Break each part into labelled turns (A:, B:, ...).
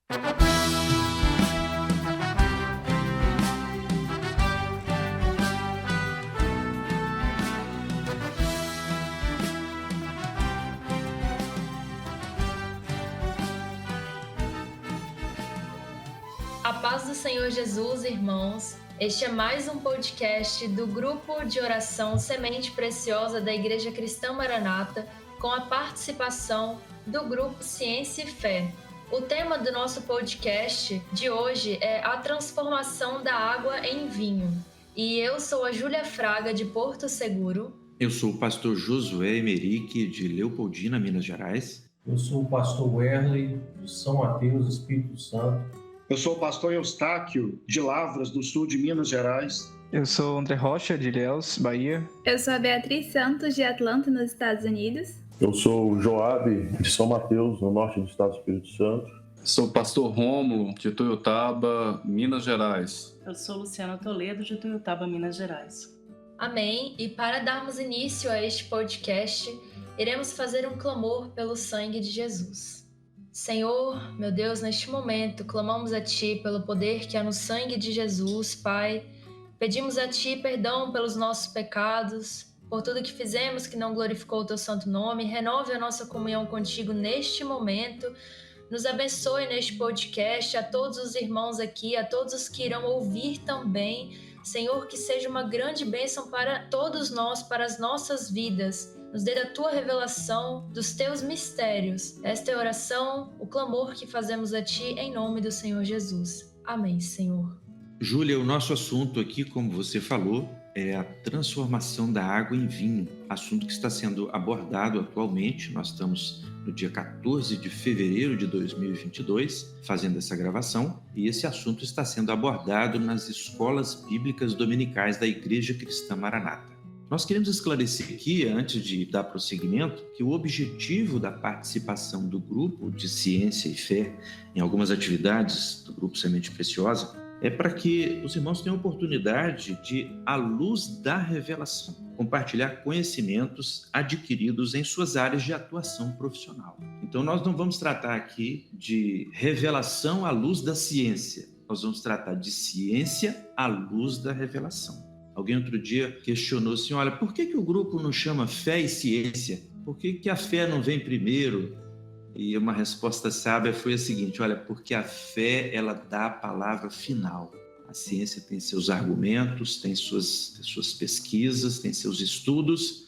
A: A paz do Senhor Jesus, irmãos. Este é mais um podcast do Grupo de Oração Semente Preciosa da Igreja Cristã Maranata, com a participação do Grupo Ciência e Fé. O tema do nosso podcast de hoje é a transformação da água em vinho. E eu sou a Júlia Fraga, de Porto Seguro.
B: Eu sou o pastor Josué Emerick, de Leopoldina, Minas Gerais.
C: Eu sou o pastor Werley, de São Mateus, Espírito Santo.
D: Eu sou o pastor Eustáquio, de Lavras, do sul de Minas Gerais.
E: Eu sou o André Rocha, de Ilhéus, Bahia.
F: Eu sou a Beatriz Santos, de Atlanta, nos Estados Unidos.
G: Eu sou o Joabe, de São Mateus, no norte do estado do Espírito Santo.
H: Sou o pastor Rômulo, de Tuiutaba, Minas Gerais.
I: Eu sou Luciana Toledo, de Tuiutaba, Minas Gerais.
A: Amém. E para darmos início a este podcast, iremos fazer um clamor pelo sangue de Jesus. Senhor, meu Deus, neste momento, clamamos a Ti pelo poder que há no sangue de Jesus, Pai. Pedimos a Ti perdão pelos nossos pecados, por tudo que fizemos que não glorificou o Teu santo nome. Renove a nossa comunhão contigo neste momento. Nos abençoe neste podcast, a todos os irmãos aqui, a todos os que irão ouvir também. Senhor, que seja uma grande bênção para todos nós, para as nossas vidas. Nos dê da Tua revelação, dos Teus mistérios. Esta é a oração, o clamor que fazemos a Ti em nome do Senhor Jesus. Amém, Senhor.
B: Júlia, o nosso assunto aqui, como você falou, é a transformação da água em vinho. Assunto que está sendo abordado atualmente. Nós estamos no dia 14 de fevereiro de 2022, fazendo essa gravação, e esse assunto está sendo abordado nas escolas bíblicas dominicais da Igreja Cristã Maranata. Nós queremos esclarecer aqui, antes de dar prosseguimento, que o objetivo da participação do grupo de Ciência e Fé em algumas atividades do Grupo Semente Preciosa é para que os irmãos tenham oportunidade de, à luz da revelação, compartilhar conhecimentos adquiridos em suas áreas de atuação profissional. Então, nós não vamos tratar aqui de revelação à luz da ciência, nós vamos tratar de ciência à luz da revelação. Alguém outro dia questionou assim, olha, por que o grupo não chama fé e ciência? Por que a fé não vem primeiro? E uma resposta sábia foi a seguinte, olha, porque a fé, ela dá a palavra final. A ciência tem seus argumentos, tem suas pesquisas, tem seus estudos,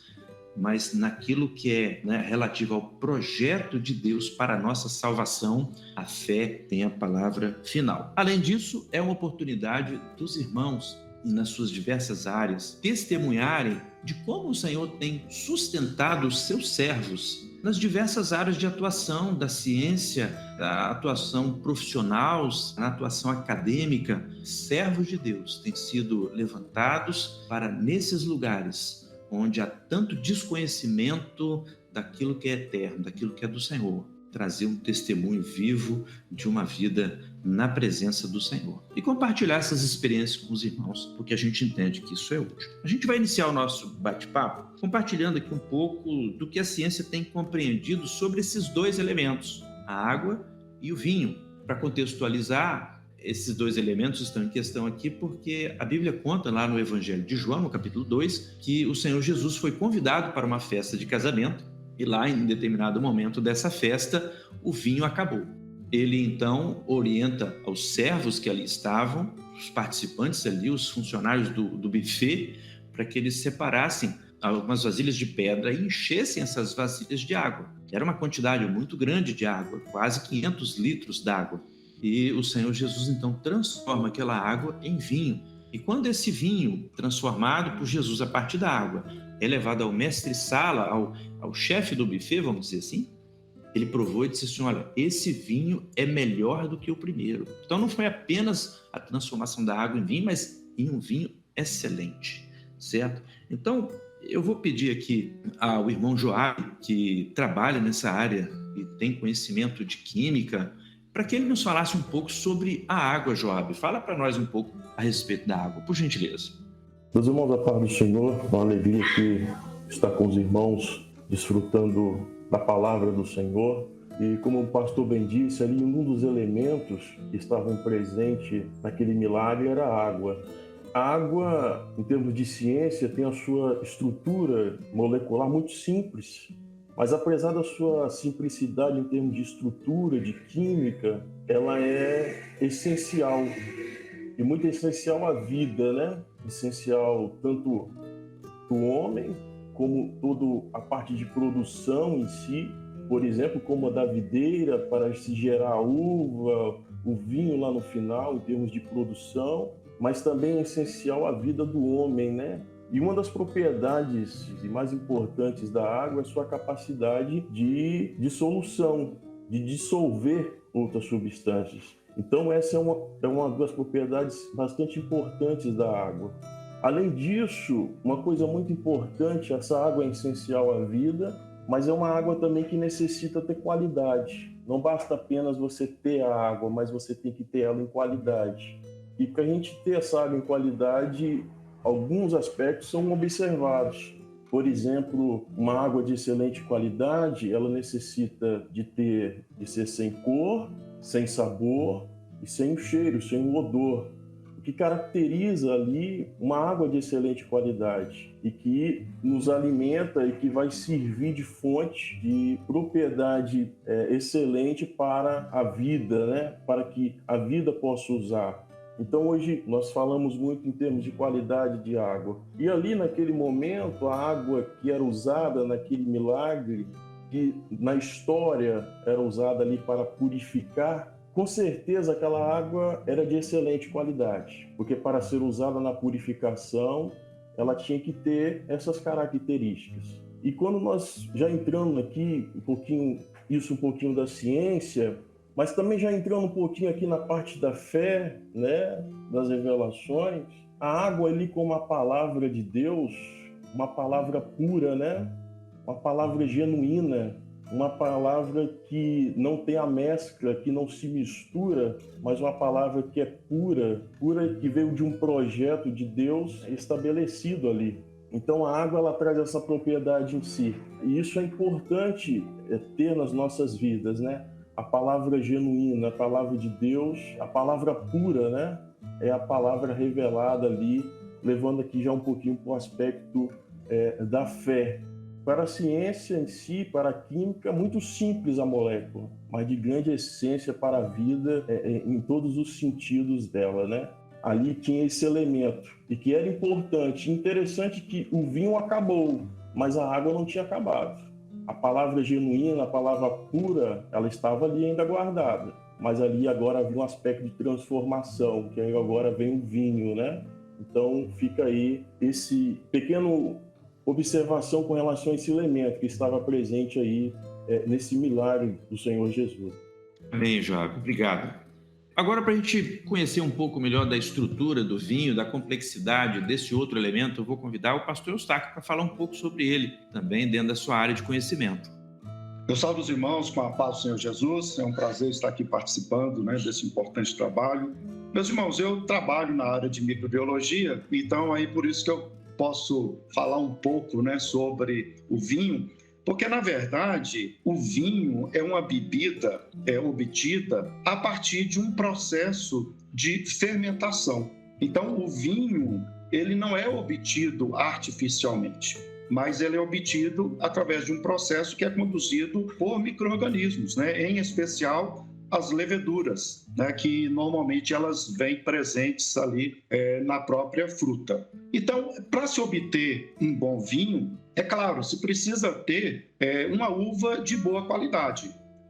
B: mas naquilo que é relativo ao projeto de Deus para a nossa salvação, a fé tem a palavra final. Além disso, é uma oportunidade dos irmãos, nas suas diversas áreas, testemunharem de como o Senhor tem sustentado os seus servos nas diversas áreas de atuação da ciência, da atuação profissional, na atuação acadêmica. Servos de Deus têm sido levantados para, nesses lugares onde há tanto desconhecimento daquilo que é eterno, daquilo que é do Senhor, trazer um testemunho vivo de uma vida na presença do Senhor. E compartilhar essas experiências com os irmãos, porque a gente entende que isso é útil. A gente vai iniciar o nosso bate-papo compartilhando aqui um pouco do que a ciência tem compreendido sobre esses dois elementos, a água e o vinho. Para contextualizar, esses dois elementos estão em questão aqui porque a Bíblia conta lá no Evangelho de João, no capítulo 2, que o Senhor Jesus foi convidado para uma festa de casamento e lá, em determinado momento dessa festa, o vinho acabou. Ele, então, orienta aos servos que ali estavam, os participantes ali, os funcionários do buffet, para que eles separassem algumas vasilhas de pedra e enchessem essas vasilhas de água. Era uma quantidade muito grande de água, quase 500 litros d'água. E o Senhor Jesus, então, transforma aquela água em vinho. E quando esse vinho, transformado por Jesus a partir da água, é levado ao mestre-sala, ao chefe do buffet, vamos dizer assim, ele provou e disse assim, olha, esse vinho é melhor do que o primeiro. Então não foi apenas a transformação da água em vinho, mas em um vinho excelente, certo? Então, eu vou pedir aqui ao irmão Joabe, que trabalha nessa área e tem conhecimento de química, para que ele nos falasse um pouco sobre a água, Joabe. Fala para nós um pouco a respeito da água, por gentileza.
G: Meus irmãos, a paz do Senhor, uma alegria que está com os irmãos, desfrutando da palavra do Senhor. E como o pastor bem disse, ali um dos elementos que estavam presentes naquele milagre era a água. A água, em termos de ciência, tem a sua estrutura molecular muito simples, mas apesar da sua simplicidade em termos de estrutura, de química, ela é essencial, e muito essencial à vida, né? Essencial tanto do homem, como toda a parte de produção em si, por exemplo, como a da videira para se gerar a uva, o vinho lá no final, em termos de produção, mas também é essencial à vida do homem, né? E uma das propriedades mais importantes da água é a sua capacidade de dissolução, de dissolver outras substâncias. Então essa é uma das propriedades bastante importantes da água. Além disso, uma coisa muito importante, essa água é essencial à vida, mas é uma água também que necessita ter qualidade. Não basta apenas você ter a água, mas você tem que ter ela em qualidade. E para a gente ter essa água em qualidade, alguns aspectos são observados. Por exemplo, uma água de excelente qualidade, ela necessita de ser sem cor, sem sabor e sem o cheiro, sem o odor. O que caracteriza ali uma água de excelente qualidade e que nos alimenta e que vai servir de fonte de propriedade excelente para a vida, né? Para que a vida possa usar. Então hoje nós falamos muito em termos de qualidade de água. E ali naquele momento, a água que era usada naquele milagre, que na história era usada ali para purificar, com certeza aquela água era de excelente qualidade, porque para ser usada na purificação, ela tinha que ter essas características. E quando nós já entramos aqui um pouquinho da ciência, mas também já entrando um pouquinho aqui na parte da fé, né, das revelações, a água ali como a palavra de Deus, uma palavra pura, né, uma palavra genuína, uma palavra que não tem a mescla, que não se mistura, mas uma palavra que é pura, que veio de um projeto de Deus estabelecido ali. Então a água ela traz essa propriedade em si. E isso é importante ter nas nossas vidas, né? A palavra genuína, a palavra de Deus, a palavra pura, né? É a palavra revelada ali, levando aqui já um pouquinho para o aspecto da fé. Para a ciência em si, para a química, muito simples a molécula, mas de grande essência para a vida em todos os sentidos dela, né? Ali tinha esse elemento, e que era importante. Interessante que o vinho acabou, mas a água não tinha acabado. A palavra genuína, a palavra pura, ela estava ali ainda guardada, mas ali agora havia um aspecto de transformação, que aí agora vem o vinho, né? Então fica aí esse pequeno observação com relação a esse elemento que estava presente aí nesse milagre do Senhor Jesus.
B: Amém, Joab. Obrigado. Agora, para a gente conhecer um pouco melhor da estrutura do vinho, da complexidade desse outro elemento, eu vou convidar o pastor Eustáquio para falar um pouco sobre ele, também dentro da sua área de conhecimento.
D: Eu salvo os irmãos com a paz do Senhor Jesus. É um prazer estar aqui participando, né, desse importante trabalho. Meus irmãos, eu trabalho na área de microbiologia, então aí por isso que eu posso falar um pouco, né, sobre o vinho, porque, na verdade, o vinho é uma bebida obtida a partir de um processo de fermentação. Então, o vinho, ele não é obtido artificialmente, mas ele é obtido através de um processo que é conduzido por micro-organismos, né, em especial as leveduras, né, que normalmente elas vêm presentes ali na própria fruta. Então, para se obter um bom vinho, é claro, se precisa ter uma uva de boa qualidade.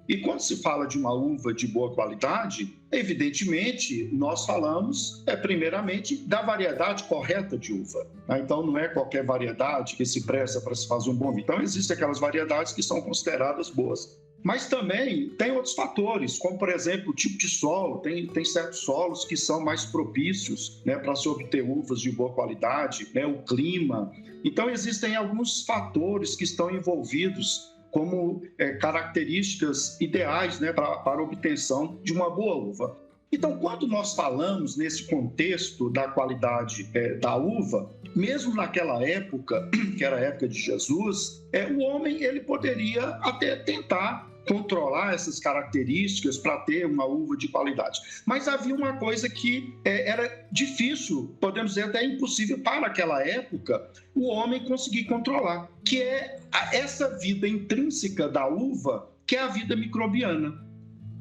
D: E quando se fala de uma uva de boa qualidade, evidentemente, nós falamos, primeiramente, da variedade correta de uva. Então, não é qualquer variedade que se presta para se fazer um bom vinho. Então, existem aquelas variedades que são consideradas boas. Mas também tem outros fatores, como, por exemplo, o tipo de solo. Tem certos solos que são mais propícios, né, para se obter uvas de boa qualidade, né, o clima. Então, existem alguns fatores que estão envolvidos como características ideais, né, para a obtenção de uma boa uva. Então, quando nós falamos nesse contexto da qualidade da uva, mesmo naquela época, que era a época de Jesus, o homem ele poderia até tentar controlar essas características para ter uma uva de qualidade. Mas havia uma coisa que era difícil, podemos dizer até impossível para aquela época, o homem conseguir controlar, que é essa vida intrínseca da uva, que é a vida microbiana.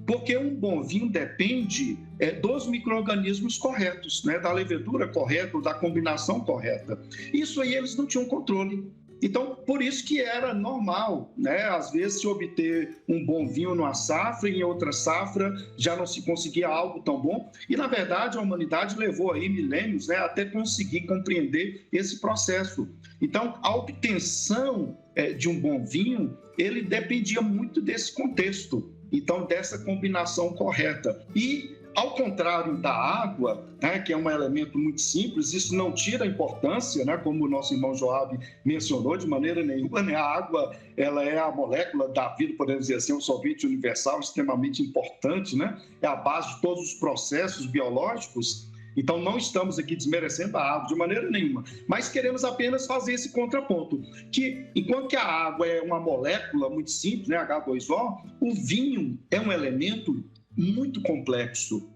D: Porque um bom vinho depende dos micro-organismos corretos, né? Da levedura correta, da combinação correta. Isso aí eles não tinham controle. Então, por isso que era normal, né? Às vezes, se obter um bom vinho numa safra, em outra safra já não se conseguia algo tão bom. E, na verdade, a humanidade levou aí milênios, né, até conseguir compreender esse processo. Então, a obtenção de um bom vinho, ele dependia muito desse contexto. Então, dessa combinação correta. E, ao contrário da água, né, que é um elemento muito simples, isso não tira a importância, né, como o nosso irmão Joab mencionou, de maneira nenhuma, né, a água ela é a molécula da vida, podemos dizer assim, um solvente universal extremamente importante, né, é a base de todos os processos biológicos. Então, não estamos aqui desmerecendo a água de maneira nenhuma, mas queremos apenas fazer esse contraponto, que enquanto que a água é uma molécula muito simples, né, H2O, o vinho é um elemento muito complexo,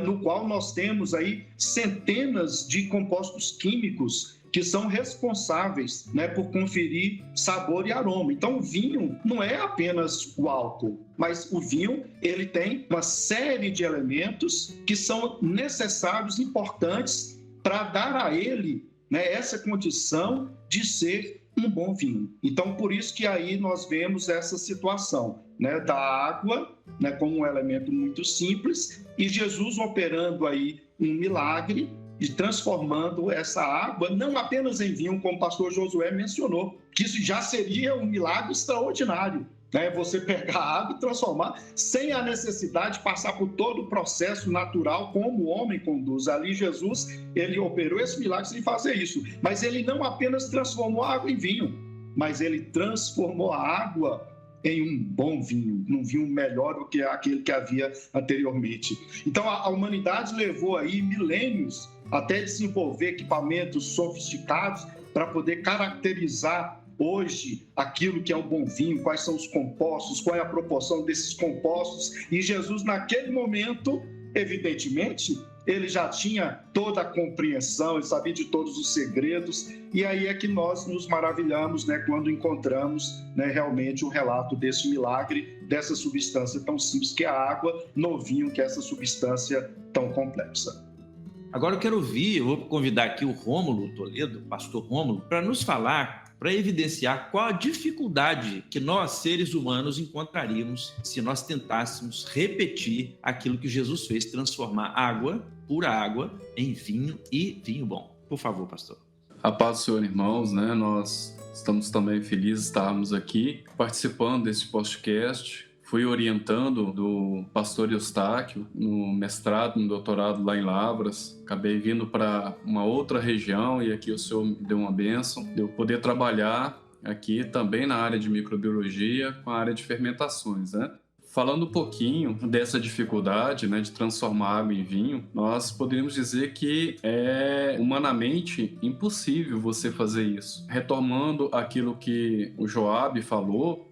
D: no qual nós temos aí centenas de compostos químicos que são responsáveis, né, por conferir sabor e aroma. Então, o vinho não é apenas o álcool, mas o vinho ele tem uma série de elementos que são necessários, importantes para dar a ele, né, essa condição de ser um bom vinho. Então, por isso que aí nós vemos essa situação, né, da água, né, como um elemento muito simples, e Jesus operando aí um milagre e transformando essa água não apenas em vinho, como o pastor Josué mencionou, que isso já seria um milagre extraordinário, né? Você pegar a água e transformar sem a necessidade de passar por todo o processo natural como o homem conduz. Ali Jesus, ele operou esse milagre sem fazer isso, mas ele não apenas transformou a água em vinho, mas ele transformou a água em um bom vinho, num vinho melhor do que aquele que havia anteriormente. Então, a humanidade levou aí milênios até desenvolver equipamentos sofisticados para poder caracterizar hoje aquilo que é um bom vinho, quais são os compostos, qual é a proporção desses compostos. E Jesus, naquele momento, evidentemente, ele já tinha toda a compreensão, ele sabia de todos os segredos, e aí é que nós nos maravilhamos, né, quando encontramos, né, realmente o relato desse milagre, dessa substância tão simples que é a água, no vinho que é essa substância tão complexa.
B: Agora eu vou convidar aqui o Rômulo Toledo, pastor Rômulo, para nos falar, para evidenciar qual a dificuldade que nós, seres humanos, encontraríamos se nós tentássemos repetir aquilo que Jesus fez, transformar água, pura água, em vinho e vinho bom. Por favor, pastor.
H: A paz do Senhor, irmãos, né? Nós estamos também felizes de estarmos aqui participando desse podcast. Fui orientando do pastor Eustáquio no mestrado, no doutorado lá em Lavras. Acabei vindo para uma outra região e aqui o Senhor me deu uma bênção de eu poder trabalhar aqui também na área de microbiologia com a área de fermentações, né? Falando um pouquinho dessa dificuldade, né, de transformar água em vinho, nós poderíamos dizer que é humanamente impossível você fazer isso. Retomando aquilo que o Joab falou,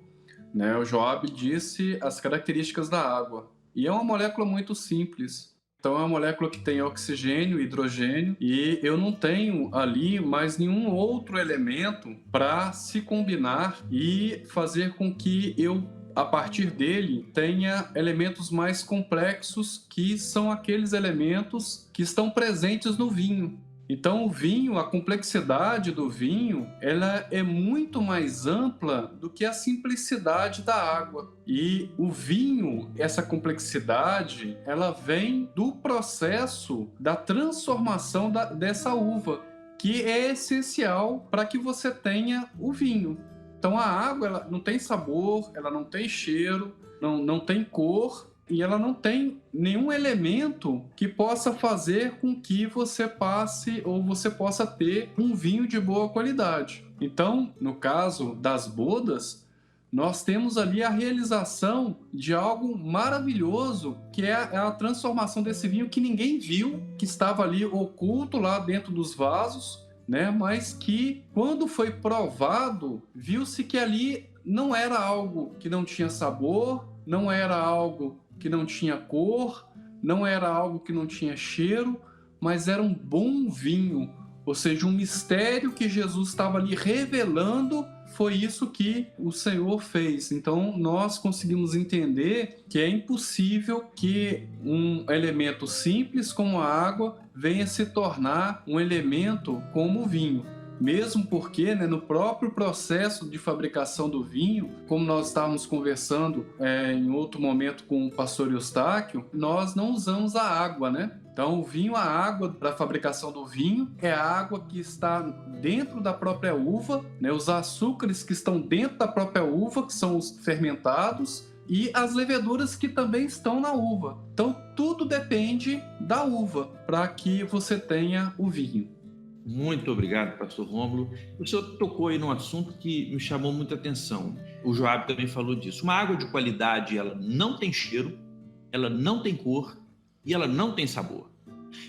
H: né, o Joab disse as características da água. E é uma molécula muito simples. Então é uma molécula que tem oxigênio, hidrogênio, e eu não tenho ali mais nenhum outro elemento para se combinar e fazer com que eu, a partir dele, tenha elementos mais complexos, que são aqueles elementos que estão presentes no vinho. Então o vinho, a complexidade do vinho, ela é muito mais ampla do que a simplicidade da água. E o vinho, essa complexidade, ela vem do processo da transformação dessa uva, que é essencial para que você tenha o vinho. Então a água, ela não tem sabor, ela não tem cheiro, não tem cor, e ela não tem nenhum elemento que possa fazer com que você passe ou você possa ter um vinho de boa qualidade. Então, no caso das bodas, nós temos ali a realização de algo maravilhoso, que é a transformação desse vinho que ninguém viu, que estava ali oculto lá dentro dos vasos, né? Mas que, quando foi provado, viu-se que ali não era algo que não tinha sabor, não era algo que não tinha cor, não era algo que não tinha cheiro, mas era um bom vinho, ou seja, um mistério que Jesus estava ali revelando. Foi isso que o Senhor fez. Então, nós conseguimos entender que é impossível que um elemento simples como a água venha se tornar um elemento como o vinho. Mesmo porque, no próprio processo de fabricação do vinho, como nós estávamos conversando em outro momento com o pastor Eustáquio, nós não usamos a água, Então, o vinho, a água para a fabricação do vinho é a água que está dentro da própria uva, os açúcares que estão dentro da própria uva, que são os fermentados, e as leveduras que também estão na uva. Então, tudo depende da uva para que você tenha o vinho.
B: Muito obrigado, pastor Rômulo. O senhor tocou aí num assunto que me chamou muita atenção. O Joab também falou disso. Uma água de qualidade, ela não tem cheiro, ela não tem cor e ela não tem sabor.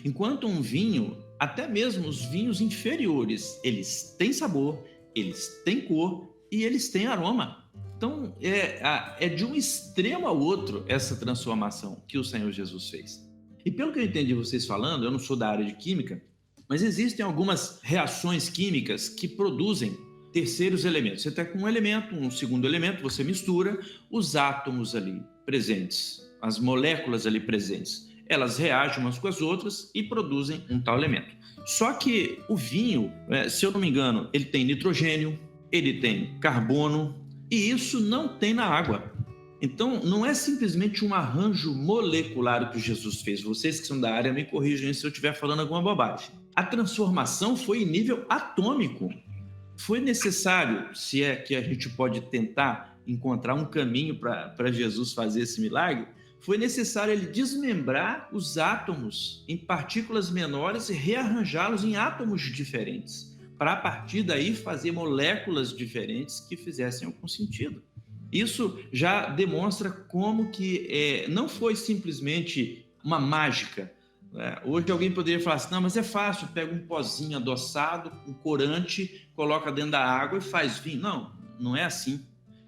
B: Enquanto um vinho, até mesmo os vinhos inferiores, eles têm sabor, eles têm cor e eles têm aroma. Então, é de um extremo ao outro essa transformação que o Senhor Jesus fez. E pelo que eu entendi vocês falando, eu não sou da área de química, mas existem algumas reações químicas que produzem terceiros elementos. Você está com um elemento, um segundo elemento, você mistura os átomos ali presentes, as moléculas ali presentes. Elas reagem umas com as outras e produzem um tal elemento. Só que o vinho, se eu não me engano, ele tem nitrogênio, ele tem carbono, e isso não tem na água. Então, não é simplesmente um arranjo molecular que Jesus fez. Vocês que são da área me corrijam se eu estiver falando alguma bobagem. A transformação foi em nível atômico. Foi necessário, se é que a gente pode tentar encontrar um caminho para Jesus fazer esse milagre, foi necessário ele desmembrar os átomos em partículas menores e rearranjá-los em átomos diferentes, para a partir daí fazer moléculas diferentes que fizessem algum sentido. Isso já demonstra como que não foi simplesmente uma mágica. Hoje alguém poderia falar assim, não, mas é fácil, pega um pozinho adoçado, um corante, coloca dentro da água e faz vinho. Não, não é assim.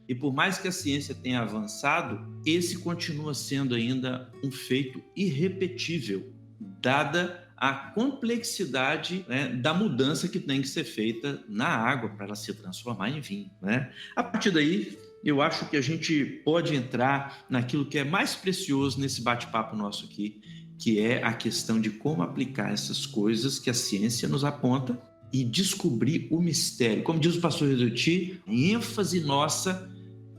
B: E por mais que a ciência tenha avançado, esse continua sendo ainda um feito irrepetível, dada a complexidade da mudança que tem que ser feita na água para ela se transformar em vinho. A partir daí, eu acho que a gente pode entrar naquilo que é mais precioso nesse bate-papo nosso aqui, que é a questão de como aplicar essas coisas que a ciência nos aponta e descobrir o mistério. Como diz o pastor Reduti, a ênfase nossa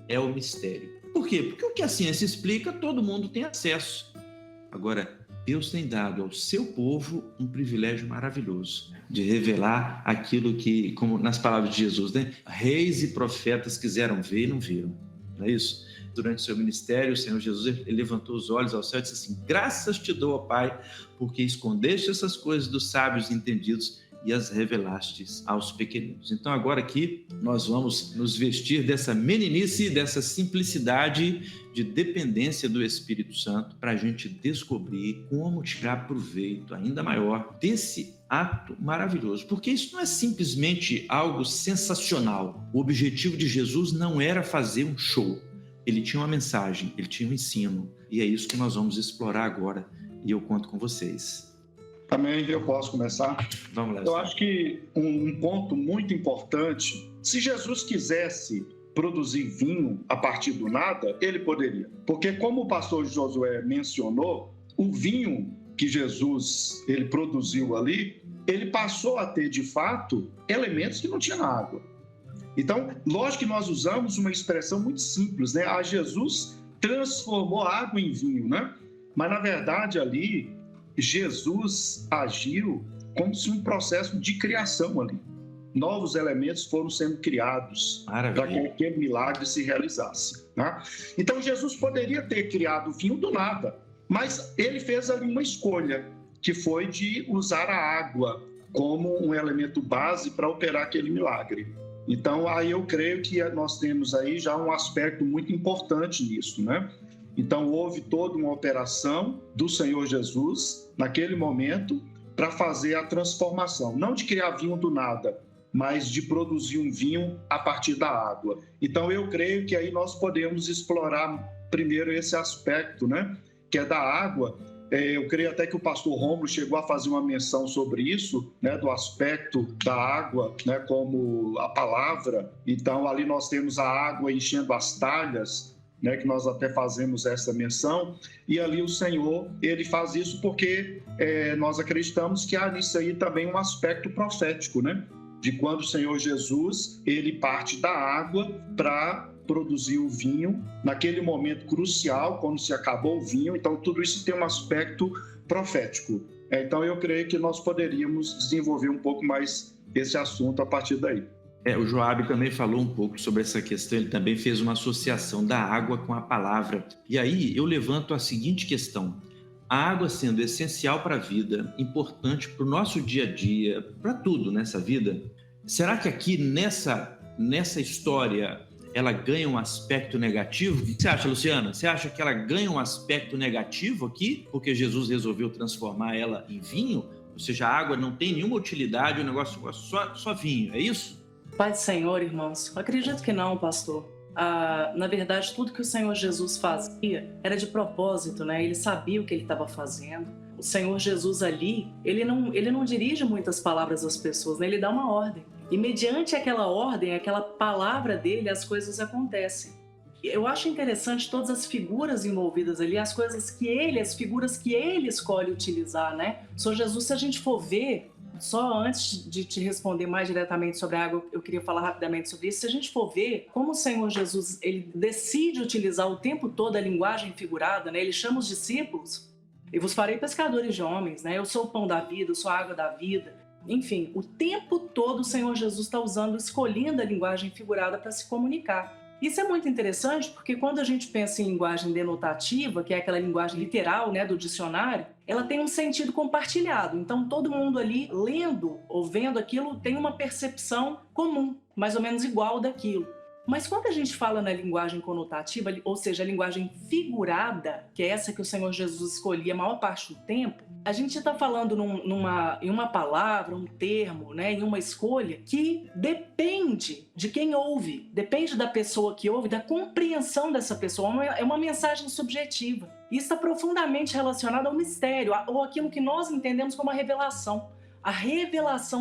B: é o mistério. Por quê? Porque o que a ciência explica, todo mundo tem acesso. Agora, Deus tem dado ao seu povo um privilégio maravilhoso de revelar aquilo que, como nas palavras de Jesus, reis e profetas quiseram ver e não viram. Não é isso? Durante o seu ministério, o Senhor Jesus ele levantou os olhos ao céu e disse assim, graças te dou, ó Pai, porque escondeste essas coisas dos sábios e entendidos e as revelastes aos pequeninos. Então agora aqui nós vamos nos vestir dessa meninice, dessa simplicidade de dependência do Espírito Santo para a gente descobrir como tirar proveito ainda maior desse ato maravilhoso. Porque isso não é simplesmente algo sensacional. O objetivo de Jesus não era fazer um show. Ele tinha uma mensagem, ele tinha um ensino. E é isso que nós vamos explorar agora. E eu conto com vocês.
D: Também eu posso começar?
B: Vamos lá.
D: Eu acho que um ponto muito importante, se Jesus quisesse produzir vinho a partir do nada, ele poderia. Porque como o pastor Josué mencionou, o vinho que Jesus ele produziu ali, ele passou a ter de fato elementos que não tinha na água. Então, lógico que nós usamos uma expressão muito simples, A Jesus transformou a água em vinho, Mas na verdade ali Jesus agiu como se um processo de criação ali. Novos elementos foram sendo criados para que aquele milagre se realizasse. Então, Jesus poderia ter criado o vinho do nada, mas ele fez ali uma escolha, que foi de usar a água como um elemento base para operar aquele milagre. Então, aí eu creio que nós temos aí já um aspecto muito importante nisso, Então, houve toda uma operação do Senhor Jesus, naquele momento, para fazer a transformação. Não de criar vinho do nada, mas de produzir um vinho a partir da água. Então, eu creio que aí nós podemos explorar primeiro esse aspecto, né, que é da água. Eu creio até que o pastor Rômulo chegou a fazer uma menção sobre isso, né, do aspecto da água, né, como a palavra. Então, ali nós temos a água enchendo as talhas, né, que nós até fazemos essa menção, e ali o Senhor, ele faz isso porque nós acreditamos que há nisso aí também um aspecto profético, né, de quando o Senhor Jesus, ele parte da água para produzir o vinho, naquele momento crucial, quando se acabou o vinho. Então, tudo isso tem um aspecto profético. Então, eu creio que nós poderíamos desenvolver um pouco mais esse assunto a partir daí.
B: O Joab também falou um pouco sobre essa questão, ele também fez uma associação da água com a palavra. E aí eu levanto a seguinte questão: a água sendo essencial para a vida, importante para o nosso dia a dia, para tudo nessa vida, será que aqui nessa história ela ganha um aspecto negativo? O que você acha, Luciana? Você acha que ela ganha um aspecto negativo aqui, porque Jesus resolveu transformar ela em vinho? Ou seja, a água não tem nenhuma utilidade, o negócio só vinho, é isso?
I: Pai do Senhor, irmãos, acredito que não, pastor. Na verdade, tudo que o Senhor Jesus fazia era de propósito, né? Ele sabia o que ele estava fazendo. O Senhor Jesus ali, ele não dirige muitas palavras às pessoas, né? Ele dá uma ordem. E mediante aquela ordem, aquela palavra dele, as coisas acontecem. Eu acho interessante todas as figuras envolvidas ali, as figuras que ele escolhe utilizar, né? O Senhor Jesus, se a gente for ver, só antes de te responder mais diretamente sobre a água, eu queria falar rapidamente sobre isso. Se a gente for ver como o Senhor Jesus, ele decide utilizar o tempo todo a linguagem figurada, né? Ele chama os discípulos, e vos farei pescadores de homens, né? Eu sou o pão da vida, eu sou a água da vida. Enfim, o tempo todo o Senhor Jesus está escolhendo a linguagem figurada para se comunicar. Isso é muito interessante porque quando a gente pensa em linguagem denotativa, que é aquela linguagem literal, né, do dicionário, ela tem um sentido compartilhado. Então todo mundo ali lendo ou vendo aquilo tem uma percepção comum, mais ou menos igual daquilo. Mas quando a gente fala na linguagem conotativa, ou seja, a linguagem figurada, que é essa que o Senhor Jesus escolhia a maior parte do tempo, a gente está falando em uma palavra, um termo, né, em uma escolha que depende de quem ouve, depende da pessoa que ouve, da compreensão dessa pessoa. É uma mensagem subjetiva. Isso está profundamente relacionado ao mistério, ou aquilo que nós entendemos como a revelação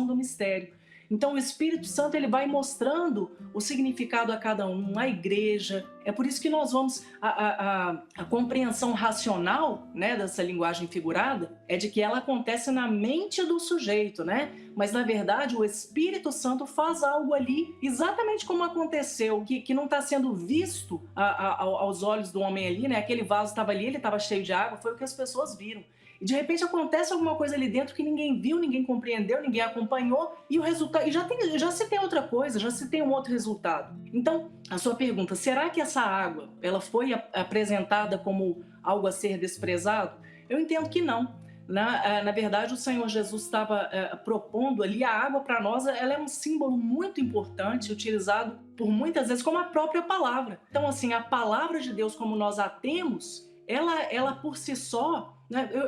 I: do mistério. Então o Espírito Santo ele vai mostrando o significado a cada um, a igreja. É por isso que nós vamos... A compreensão racional, né, dessa linguagem figurada é de que ela acontece na mente do sujeito, né? Mas na verdade o Espírito Santo faz algo ali exatamente como aconteceu, que não está sendo visto aos olhos do homem ali, né? Aquele vaso estava ali, ele estava cheio de água, foi o que as pessoas viram. E de repente acontece alguma coisa ali dentro que ninguém viu, ninguém compreendeu, ninguém acompanhou, e o resultado... E já se tem outra coisa, já se tem um outro resultado. Então, a sua pergunta, será que essa água ela foi apresentada como algo a ser desprezado? Eu entendo que não. Na verdade, o Senhor Jesus estava propondo ali a água para nós, ela é um símbolo muito importante, utilizado por muitas vezes como a própria palavra. Então, assim, a palavra de Deus como nós a temos, ela por si só...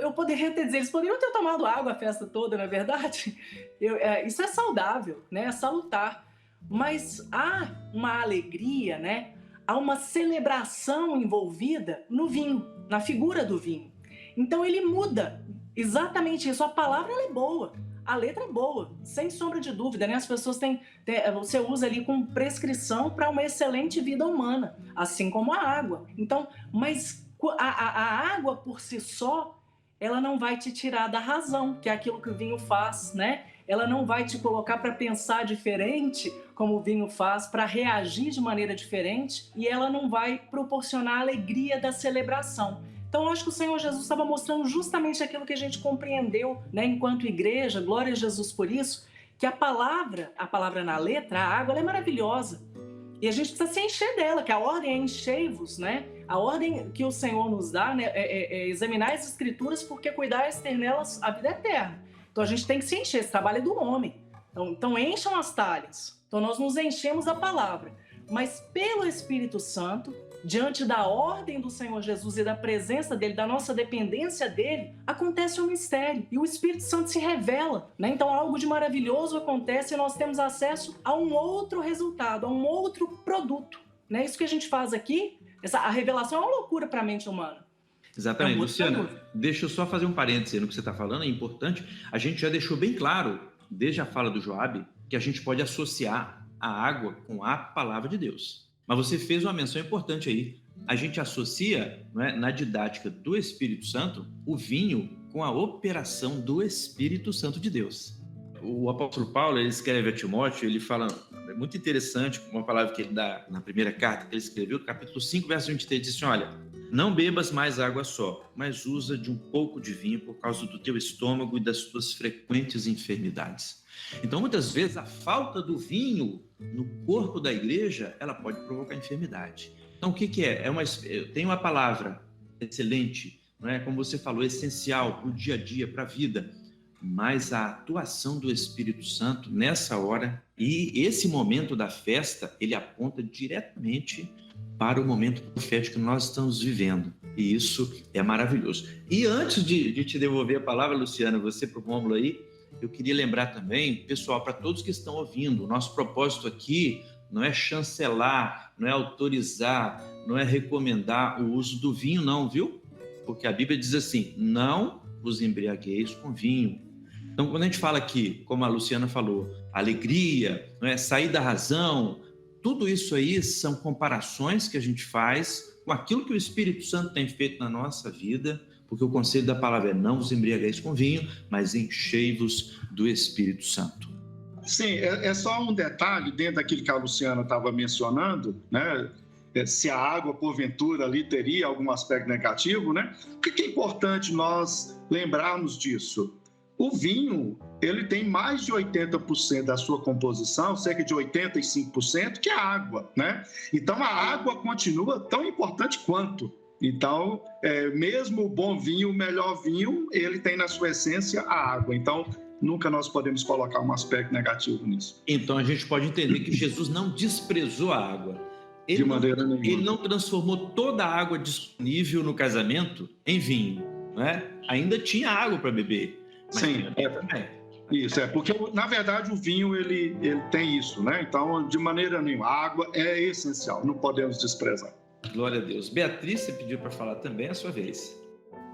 I: Eu poderia até dizer, eles poderiam ter tomado água a festa toda, não é verdade? Isso é saudável, né? É salutar. Mas há uma alegria, né? Há uma celebração envolvida no vinho, na figura do vinho. Então ele muda exatamente isso. A palavra ela é boa, a letra é boa, sem sombra de dúvida, né? As pessoas você usa ali com prescrição para uma excelente vida humana, assim como a água. Então, mas a água por si só, ela não vai te tirar da razão, que é aquilo que o vinho faz, né? Ela não vai te colocar para pensar diferente, como o vinho faz, para reagir de maneira diferente, e ela não vai proporcionar a alegria da celebração. Então, eu acho que o Senhor Jesus estava mostrando justamente aquilo que a gente compreendeu, né, enquanto igreja, glória a Jesus por isso, que a palavra na letra, a água, ela é maravilhosa. E a gente precisa se encher dela, que a ordem é enchei-vos, né? A ordem que o Senhor nos dá, né, é examinar as Escrituras, porque cuidar ter nelas a vida eterna. Então a gente tem que se encher, esse trabalho é do homem. Então encham as talhas. Então nós nos enchemos da palavra. Mas pelo Espírito Santo, diante da ordem do Senhor Jesus e da presença dele, da nossa dependência dele, acontece um mistério e o Espírito Santo se revela, né? Então algo de maravilhoso acontece e nós temos acesso a um outro resultado, a um outro produto, né? Isso que a gente faz aqui, a revelação é uma loucura para a mente humana.
B: Exatamente. Luciana, deixa eu só fazer um parêntese no que você está falando, é importante. A gente já deixou bem claro, desde a fala do Joabe, que a gente pode associar a água com a palavra de Deus. Mas você fez uma menção importante aí. A gente associa, não é, na didática do Espírito Santo, o vinho com a operação do Espírito Santo de Deus. O apóstolo Paulo, ele escreve a Timóteo, ele fala, é muito interessante, uma palavra que ele dá na primeira carta que ele escreveu, no capítulo 5, verso 23, diz assim, olha, não bebas mais água só, mas usa de um pouco de vinho por causa do teu estômago e das tuas frequentes enfermidades. Então, muitas vezes, a falta do vinho no corpo da igreja, ela pode provocar enfermidade. Então, o que é? Tem uma palavra excelente, não é? Como você falou, essencial para o dia a dia, para a vida, mas a atuação do Espírito Santo nessa hora e esse momento da festa, ele aponta diretamente para o momento profético que nós estamos vivendo. E isso é maravilhoso. E antes de te devolver a palavra, Luciana, você para o Rômulo aí, eu queria lembrar também, pessoal, para todos que estão ouvindo, o nosso propósito aqui não é chancelar, não é autorizar, não é recomendar o uso do vinho, não, viu? Porque a Bíblia diz assim, não vos embriagueis com vinho. Então, quando a gente fala aqui, como a Luciana falou, alegria, não é, sair da razão, tudo isso aí são comparações que a gente faz com aquilo que o Espírito Santo tem feito na nossa vida, porque o conselho da palavra é não vos embriagueis com vinho, mas enchei-vos do Espírito Santo.
D: Sim, é só um detalhe dentro daquilo que a Luciana estava mencionando, né? Se a água, porventura, ali teria algum aspecto negativo, né? O que é importante nós lembrarmos disso? O vinho, ele tem mais de 80% da sua composição, cerca de 85%, que é a água, né? Então, a água continua tão importante quanto. Então, mesmo o bom vinho, o melhor vinho, ele tem na sua essência a água. Então, nunca nós podemos colocar um aspecto negativo nisso.
B: Então, a gente pode entender que Jesus não desprezou a água.
D: De maneira nenhuma.
B: Ele não transformou toda a água disponível no casamento em vinho, né? Ainda tinha água para beber.
D: Sim, isso, porque na verdade o vinho ele tem isso, né? Então, de maneira nenhuma, a água é essencial, não podemos desprezar.
B: Glória a Deus. Beatriz, você pediu para falar também, é a sua vez.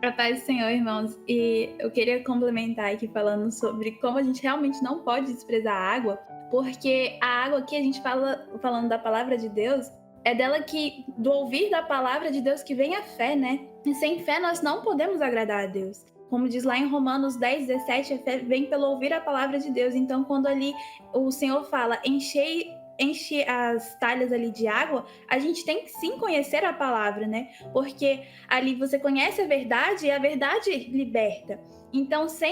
F: A paz do Senhor, irmãos, e eu queria complementar aqui falando sobre como a gente realmente não pode desprezar a água, porque a água que a gente falando da palavra de Deus, é dela que, do ouvir da palavra de Deus que vem a fé, né? E sem fé nós não podemos agradar a Deus. Como diz lá em Romanos 10, 17, a fé vem pelo ouvir a palavra de Deus. Então, quando ali o Senhor fala, enche as talhas ali de água, a gente tem que sim conhecer a palavra, né? Porque ali você conhece a verdade e a verdade liberta. Então, se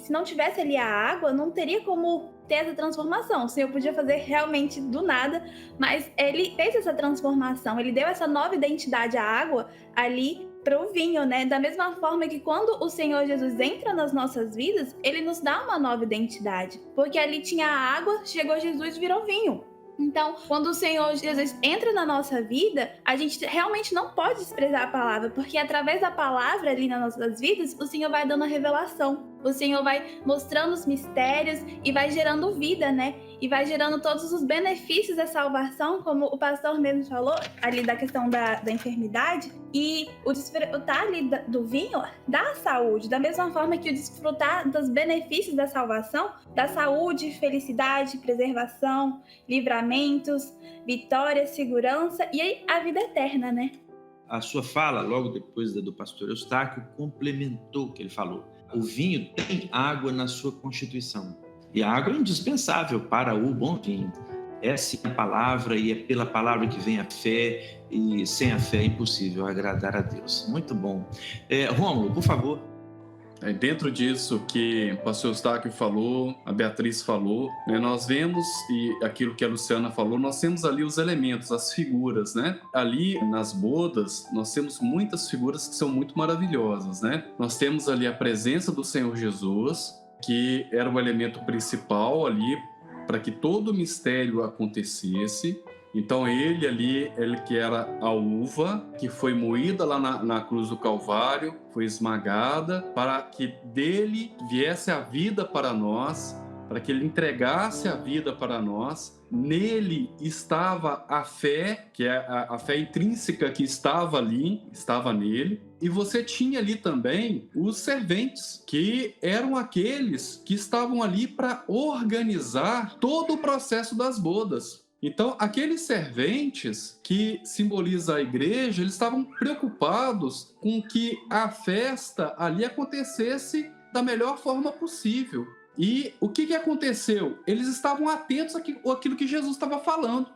F: não tivesse ali a água, não teria como ter essa transformação. O Senhor podia fazer realmente do nada, mas ele fez essa transformação, ele deu essa nova identidade à água ali para o vinho, né? Da mesma forma que quando o Senhor Jesus entra nas nossas vidas, ele nos dá uma nova identidade, porque ali tinha a água, chegou Jesus e virou vinho. Então, quando o Senhor Jesus entra na nossa vida, a gente realmente não pode desprezar a palavra, porque através da palavra ali nas nossas vidas, o Senhor vai dando a revelação, o Senhor vai mostrando os mistérios e vai gerando vida, né? E vai gerando todos os benefícios da salvação, como o pastor mesmo falou, ali da questão da enfermidade, e o desfrutar ali do vinho dá saúde, da mesma forma que o desfrutar dos benefícios da salvação, dá saúde, felicidade, preservação, livramentos, vitória, segurança e a vida eterna, né?
B: A sua fala, logo depois da do pastor Eustáquio, complementou o que ele falou. O vinho tem água na sua constituição. E a água é indispensável para o bom vinho. É sim a palavra e é pela palavra que vem a fé, e sem a fé é impossível agradar a Deus. Muito bom. Rômulo, por favor.
H: Dentro disso que o pastor Eustáquio falou, a Beatriz falou, né, nós vemos, e aquilo que a Luciana falou, nós temos ali os elementos, as figuras, né? Ali nas bodas, nós temos muitas figuras que são muito maravilhosas, né? Nós temos ali a presença do Senhor Jesus, que era o elemento principal ali para que todo o mistério acontecesse. Então ele que era a uva, que foi moída lá na cruz do Calvário, foi esmagada, para que dele viesse a vida para nós, para que ele entregasse a vida para nós. Nele estava a fé, que é a fé intrínseca que estava ali, estava nele. E você tinha ali também os serventes, que eram aqueles que estavam ali para organizar todo o processo das bodas. Então, aqueles serventes que simbolizam a igreja, eles estavam preocupados com que a festa ali acontecesse da melhor forma possível. E o que aconteceu? Eles estavam atentos àquilo que Jesus estava falando.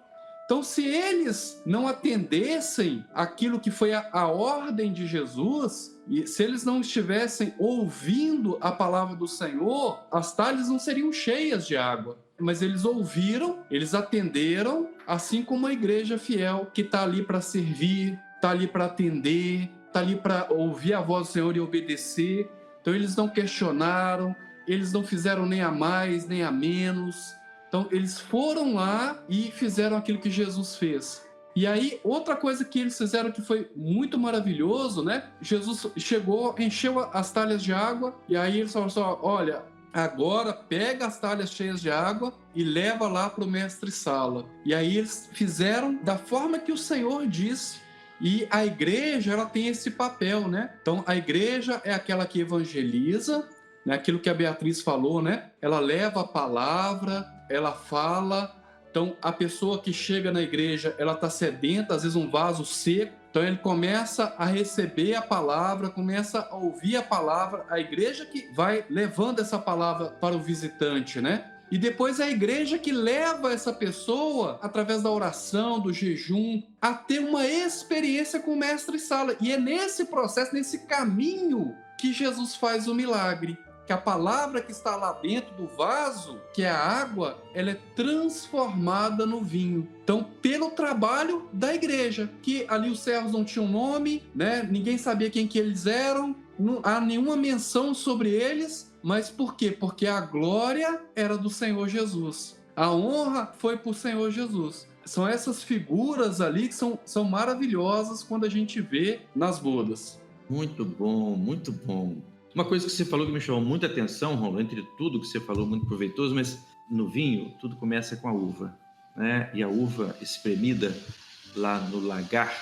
H: Então, se eles não atendessem aquilo que foi a ordem de Jesus, e se eles não estivessem ouvindo a palavra do Senhor, as talhas não seriam cheias de água. Mas eles ouviram, eles atenderam, assim como a igreja fiel, que está ali para servir, está ali para atender, está ali para ouvir a voz do Senhor e obedecer. Então, eles não questionaram, eles não fizeram nem a mais, nem a menos. Então, eles foram lá e fizeram aquilo que Jesus fez. E aí, outra coisa que eles fizeram que foi muito maravilhoso, né? Jesus chegou, encheu as talhas de água, e aí eles falaram assim, olha, agora pega as talhas cheias de água e leva lá para o mestre-sala. E aí eles fizeram da forma que o Senhor disse. E a igreja, ela tem esse papel, né? Então, a igreja é aquela que evangeliza, né? Aquilo que a Beatriz falou, né? Ela leva a palavra, ela fala. Então, a pessoa que chega na igreja, ela está sedenta, às vezes um vaso seco. Então, ele começa a receber a palavra, começa a ouvir a palavra. A igreja que vai levando essa palavra para o visitante, né? E depois é a igreja que leva essa pessoa, através da oração, do jejum, a ter uma experiência com o mestre-sala. E é nesse processo, nesse caminho, que Jesus faz o milagre. Que a palavra que está lá dentro do vaso, que é a água, ela é transformada no vinho. Então, pelo trabalho da igreja, que ali os servos não tinham nome, né? Ninguém sabia quem que eles eram, não há nenhuma menção sobre eles, mas por quê? Porque a glória era do Senhor Jesus. A honra foi para o Senhor Jesus. São essas figuras ali que são maravilhosas quando a gente vê nas bodas.
B: Muito bom, muito bom. Uma coisa que você falou que me chamou muita atenção, Romulo, entre tudo que você falou, muito proveitoso, mas no vinho tudo começa com a uva, né? E a uva espremida lá no lagar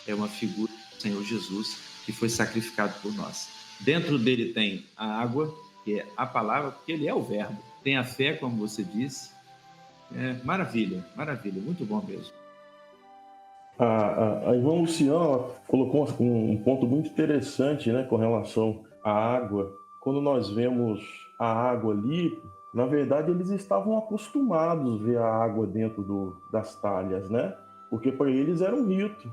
B: é uma figura do Senhor Jesus que foi sacrificado por nós. Dentro dele tem a água, que é a palavra, porque ele é o verbo. Tem a fé, como você disse. Maravilha, maravilha, muito bom mesmo.
G: A irmã Luciana colocou um ponto muito interessante, né, com relação à água. Quando nós vemos a água ali, na verdade eles estavam acostumados a ver a água dentro das talhas, né? Porque para eles era um rito.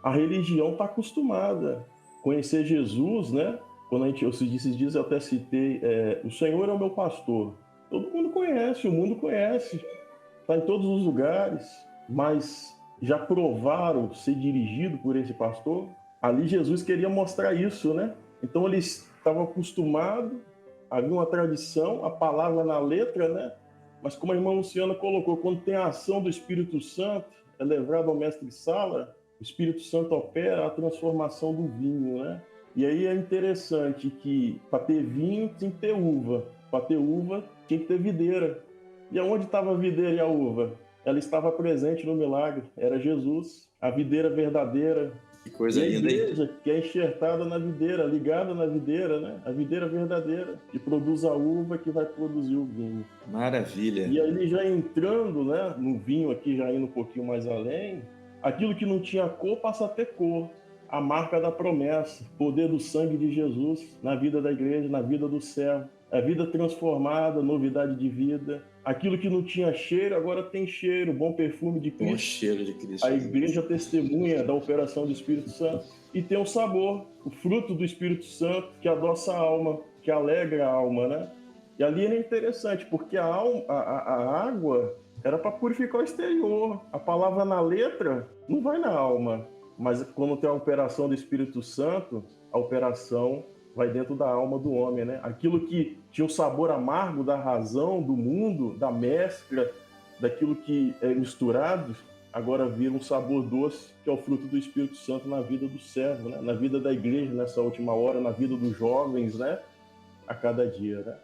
G: A religião está acostumada a conhecer Jesus, né? Quando esses dias eu até citei, o Senhor é o meu pastor. Todo mundo conhece, o mundo conhece, está em todos os lugares, mas já provaram ser dirigido por esse pastor? Ali Jesus queria mostrar isso, né? Então eles estavam acostumados, havia uma tradição, a palavra na letra, né? Mas como a irmã Luciana colocou, quando tem a ação do Espírito Santo, é levado ao mestre-sala, o Espírito Santo opera a transformação do vinho, né? E aí é interessante que para ter vinho tinha que ter uva, para ter uva tinha que ter videira. E aonde estava a videira e a uva? Ela estava presente no milagre, era Jesus, a videira verdadeira.
B: Que coisa linda, hein?
G: A igreja que é enxertada na videira, ligada na videira, né? A videira verdadeira, que produz a uva que vai produzir o vinho.
B: Maravilha.
G: E aí já entrando, né, no vinho aqui, já indo um pouquinho mais além, aquilo que não tinha cor passa a ter cor. A marca da promessa, poder do sangue de Jesus na vida da igreja, na vida do servo. A vida transformada, novidade de vida. Aquilo que não tinha cheiro, agora tem cheiro, bom perfume de Cristo.
B: Bom cheiro de Cristo.
G: A igreja testemunha da operação do Espírito Santo. E tem um sabor, o fruto do Espírito Santo, que adoça a alma, que alegra a alma, né? E ali é interessante, porque a água era para purificar o exterior. A palavra na letra não vai na alma. Mas quando tem a operação do Espírito Santo, a operação vai dentro da alma do homem, né? Aquilo que tinha o sabor amargo da razão, do mundo, da mescla, daquilo que é misturado, agora vira um sabor doce, que é o fruto do Espírito Santo na vida do servo, né? Na vida da igreja nessa última hora, na vida dos jovens, né? A cada dia, né?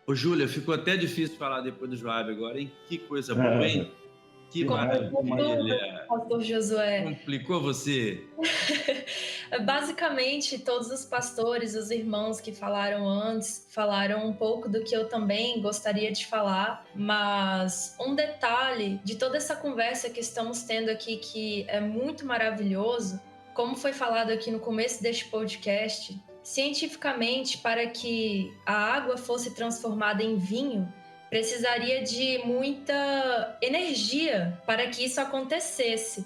B: Ô, Júlia, ficou até difícil falar depois do Joab agora, hein? Que coisa boa, hein? Que maravilha!
A: Pastor Josué.
B: Complicou você?
A: Basicamente, todos os pastores, os irmãos que falaram antes, falaram um pouco do que eu também gostaria de falar, mas um detalhe de toda essa conversa que estamos tendo aqui, que é muito maravilhoso, como foi falado aqui no começo deste podcast, cientificamente, para que a água fosse transformada em vinho, precisaria de muita energia para que isso acontecesse.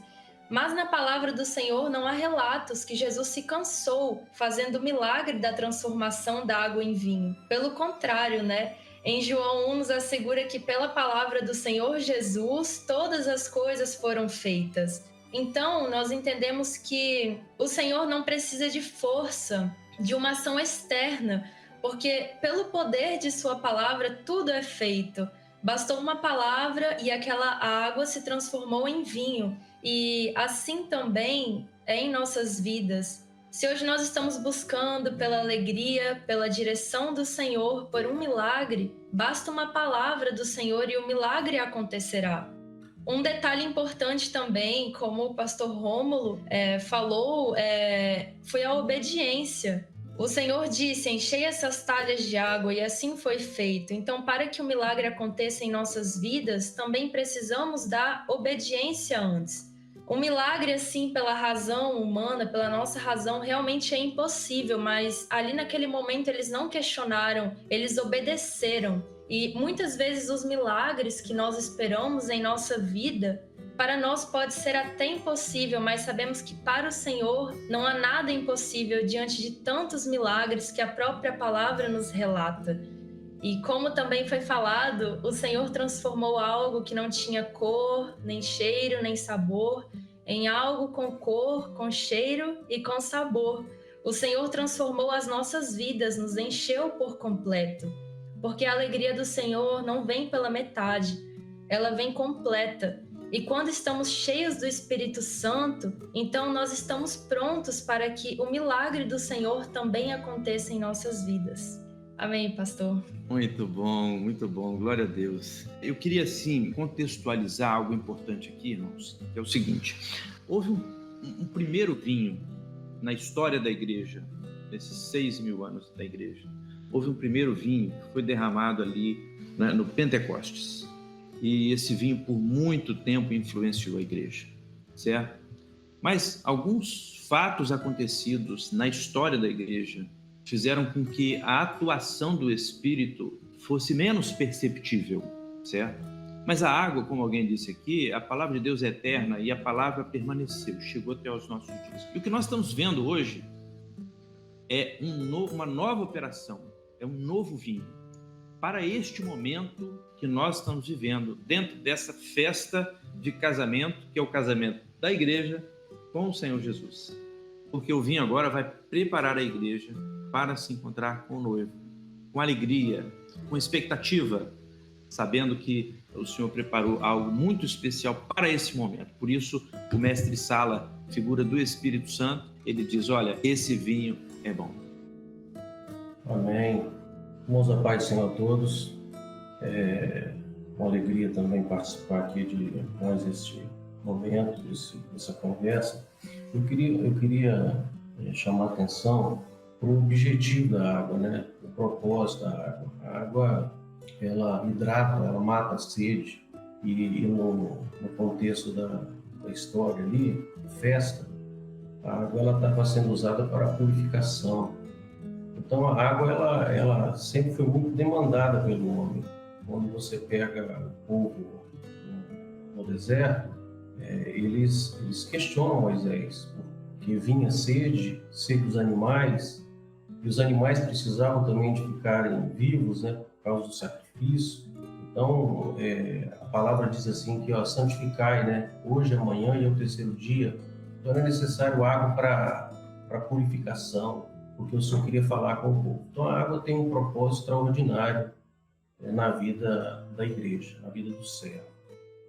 A: Mas na palavra do Senhor não há relatos que Jesus se cansou fazendo o milagre da transformação da água em vinho. Pelo contrário, né? Em João 1 nos assegura que pela palavra do Senhor Jesus, todas as coisas foram feitas. Então, nós entendemos que o Senhor não precisa de força, de uma ação externa, porque pelo poder de sua palavra tudo é feito. Bastou uma palavra e aquela água se transformou em vinho. E assim também é em nossas vidas. Se hoje nós estamos buscando pela alegria, pela direção do Senhor, por um milagre, basta uma palavra do Senhor e o milagre acontecerá. Um detalhe importante também, como o pastor Rômulo falou, foi a obediência. O Senhor disse, enchei essas talhas de água, e assim foi feito. Então, para que o milagre aconteça em nossas vidas, também precisamos da obediência antes. Um milagre, assim, pela razão humana, pela nossa razão, realmente é impossível, mas ali naquele momento eles não questionaram, eles obedeceram. E muitas vezes os milagres que nós esperamos em nossa vida, para nós pode ser até impossível, mas sabemos que para o Senhor não há nada impossível diante de tantos milagres que a própria palavra nos relata. E como também foi falado, o Senhor transformou algo que não tinha cor, nem cheiro, nem sabor, em algo com cor, com cheiro e com sabor. O Senhor transformou as nossas vidas, nos encheu por completo. Porque a alegria do Senhor não vem pela metade, ela vem completa. E quando estamos cheios do Espírito Santo, então nós estamos prontos para que o milagre do Senhor também aconteça em nossas vidas. Amém, pastor?
B: Muito bom, glória a Deus. Eu queria, assim, contextualizar algo importante aqui, irmãos, que é o seguinte. Houve um primeiro vinho na história da igreja, nesses 6.000 anos da igreja. Houve um primeiro vinho que foi derramado ali, né, no Pentecostes. E esse vinho, por muito tempo, influenciou a igreja, certo? Mas alguns fatos acontecidos na história da igreja fizeram com que a atuação do Espírito fosse menos perceptível, certo? Mas a água, como alguém disse aqui, a palavra de Deus é eterna e a palavra permaneceu, chegou até os nossos dias. E o que nós estamos vendo hoje é uma nova operação, é um novo vinho para este momento que nós estamos vivendo, dentro dessa festa de casamento, que é o casamento da igreja com o Senhor Jesus. Porque o vinho agora vai preparar a igreja para se encontrar com o noivo, com alegria, com expectativa, sabendo que o Senhor preparou algo muito especial para esse momento. Por isso, o mestre Sala, figura do Espírito Santo, ele diz, olha, esse vinho é bom.
C: Amém. Irmãos, a paz do Senhor a todos. Uma alegria também participar aqui de mais este momento, dessa conversa. Eu queria chamar a atenção para o objetivo da água, né? O propósito da água. A água, ela hidrata, ela mata a sede. E no contexto da história ali, festa, a água estava sendo usada para a purificação. Então a água ela sempre foi muito demandada pelo homem. Quando você pega o povo no deserto, eles questionam Moisés, porque vinha sede dos animais, e os animais precisavam também de ficarem vivos, né, por causa do sacrifício. Então a palavra diz assim que santificai, né, hoje, amanhã e ao terceiro dia. Então é necessário água para purificação, porque o Senhor queria falar com o povo. Então a água tem um propósito extraordinário na vida da igreja, na vida do servo.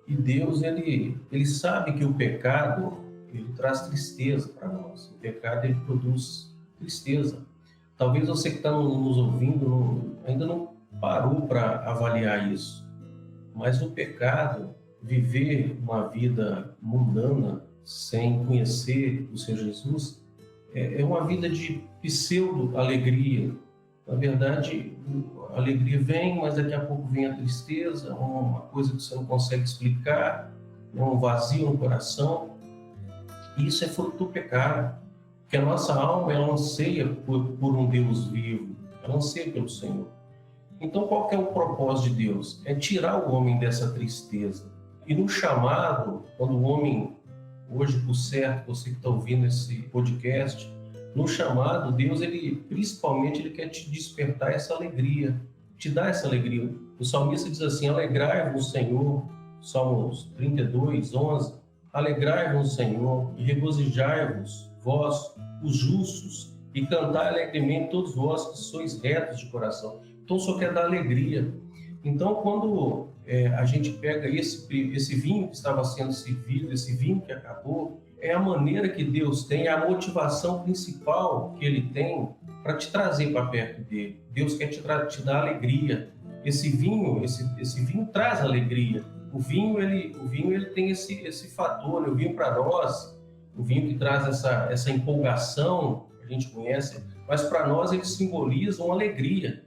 C: E Deus, ele sabe que o pecado, ele traz tristeza para nós. O pecado, ele produz tristeza. Talvez você que está nos ouvindo ainda não parou para avaliar isso. Mas o pecado, viver uma vida mundana, sem conhecer o Senhor Jesus, é uma vida de pseudo-alegria. Na verdade, a alegria vem, mas daqui a pouco vem a tristeza, uma coisa que você não consegue explicar, um vazio no coração. E isso é fruto do pecado, porque a nossa alma, ela anseia por um Deus vivo, ela anseia pelo Senhor. Então, qual que é o propósito de Deus? É tirar o homem dessa tristeza. E no chamado, quando o homem, hoje por certo, você que está ouvindo esse podcast, no chamado, Deus, principalmente, ele quer te despertar essa alegria, te dar essa alegria. O salmista diz assim: alegrai-vos, Senhor, Salmos 32, 11, alegrai-vos, Senhor, e regozijai-vos, vós, os justos, e cantai alegremente todos vós que sois retos de coração. Então, só quer dar alegria. Então, quando a gente pega esse vinho que estava sendo servido, esse vinho que acabou, é a maneira que Deus tem, a motivação principal que Ele tem para te trazer para perto dele. Deus quer te dar alegria. Esse vinho traz alegria. O vinho ele tem esse fator, né? O vinho para nós, o vinho que traz essa empolgação, que a gente conhece, mas para nós ele simboliza uma alegria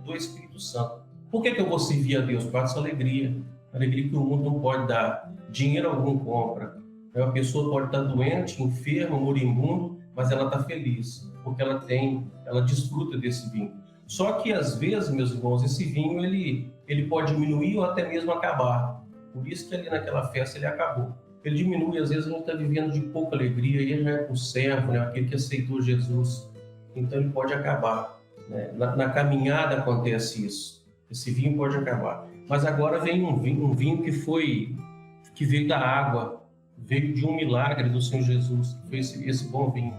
C: do Espírito Santo. Por que eu vou servir a Deus? Por essa alegria que o mundo não pode dar, dinheiro algum compra. A pessoa pode estar doente, enferma, moribundo, mas ela está feliz, porque ela desfruta desse vinho. Só que às vezes, meus irmãos, esse vinho ele pode diminuir ou até mesmo acabar. Por isso que ali naquela festa ele acabou. Ele diminui, às vezes a gente está vivendo de pouca alegria, e ele já é um servo, né? Aquele que aceitou Jesus. Então ele pode acabar. Né? Na caminhada acontece isso. Esse vinho pode acabar. Mas agora vem um vinho que veio da água, veio de um milagre do Senhor Jesus, que foi esse bom vinho.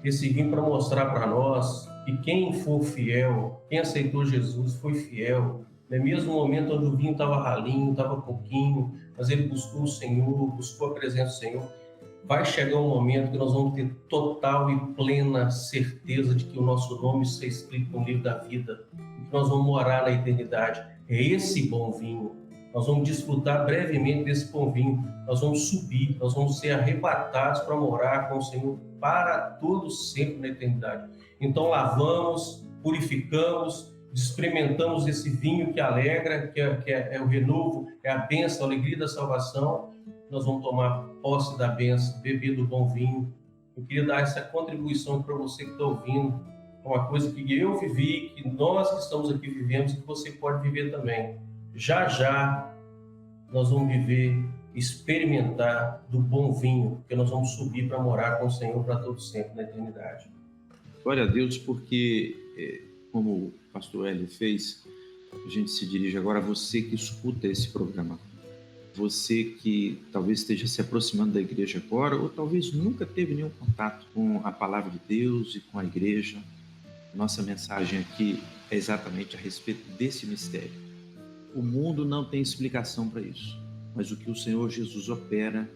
C: Esse vinho para mostrar para nós que quem for fiel, quem aceitou Jesus foi fiel. No mesmo momento onde o vinho estava ralinho, estava pouquinho, mas ele buscou o Senhor, buscou a presença do Senhor. Vai chegar um momento que nós vamos ter total e plena certeza de que o nosso nome está escrito no livro da vida, e que nós vamos morar na eternidade. É esse bom vinho. Nós vamos desfrutar brevemente desse bom vinho. Nós vamos subir, nós vamos ser arrebatados para morar com o Senhor para todos sempre na eternidade. Então lavamos, purificamos, experimentamos esse vinho que alegra, que é o renovo, é a bênção, a alegria da salvação. Nós vamos tomar posse da bênção, beber do bom vinho. Eu queria dar essa contribuição para você que está ouvindo. É uma coisa que eu vivi, que nós que estamos aqui vivemos, e que você pode viver também. Já nós vamos viver, experimentar do bom vinho, porque nós vamos subir para morar com o Senhor para todo sempre na eternidade.
B: Glória a Deus, porque, como o pastor Hélio fez, a gente se dirige agora a você que escuta esse programa. Você que talvez esteja se aproximando da igreja agora, ou talvez nunca teve nenhum contato com a palavra de Deus e com a igreja. Nossa mensagem aqui é exatamente a respeito desse mistério. O mundo não tem explicação para isso, mas o que o Senhor Jesus opera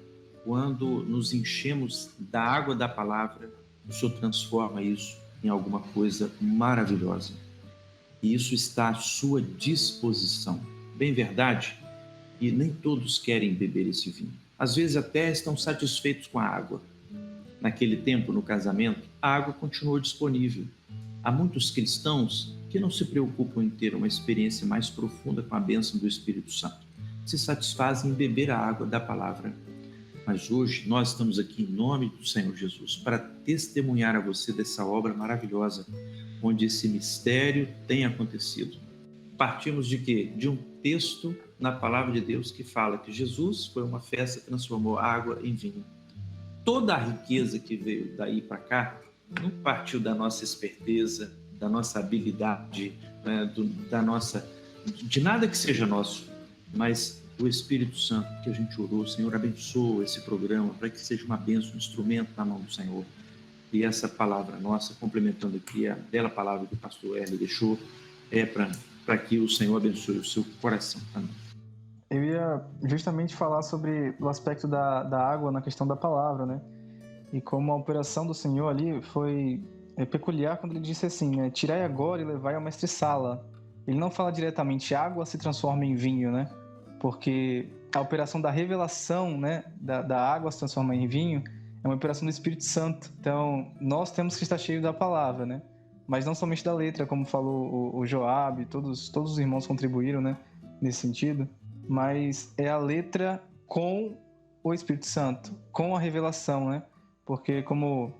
B: quando nos enchemos da água da palavra, o Senhor transforma isso em alguma coisa maravilhosa. E isso está à sua disposição. Bem verdade, e nem todos querem beber esse vinho. Às vezes até estão satisfeitos com a água. Naquele tempo, no casamento, a água continuou disponível. Há muitos cristãos que não se preocupam em ter uma experiência mais profunda com a bênção do Espírito Santo. Se satisfazem em beber a água da palavra. Mas hoje nós estamos aqui em nome do Senhor Jesus para testemunhar a você dessa obra maravilhosa, onde esse mistério tem acontecido. Partimos de quê? De um texto na palavra de Deus que fala que Jesus foi uma festa que transformou água em vinho. Toda a riqueza que veio daí para cá não partiu da nossa esperteza, da nossa habilidade, né, de nada que seja nosso, mas o Espírito Santo que a gente orou. O Senhor abençoa esse programa para que seja uma bênção, um instrumento na mão do Senhor. E essa palavra nossa, complementando aqui a bela palavra que o pastor Hélio deixou, é para que o Senhor abençoe o seu coração também.
E: Eu ia justamente falar sobre o aspecto da água na questão da palavra, né? E como a operação do Senhor ali foi peculiar quando ele disse assim, né? Tirai agora e levai ao mestre-sala. Ele não fala diretamente água se transforma em vinho, né? Porque a operação da revelação, né? Da água se transforma em vinho é uma operação do Espírito Santo. Então, nós temos que estar cheios da palavra, né? Mas não somente da letra, como falou o Joab, todos os irmãos contribuíram, né? Nesse sentido. Mas é a letra com o Espírito Santo, com a revelação, né? Porque como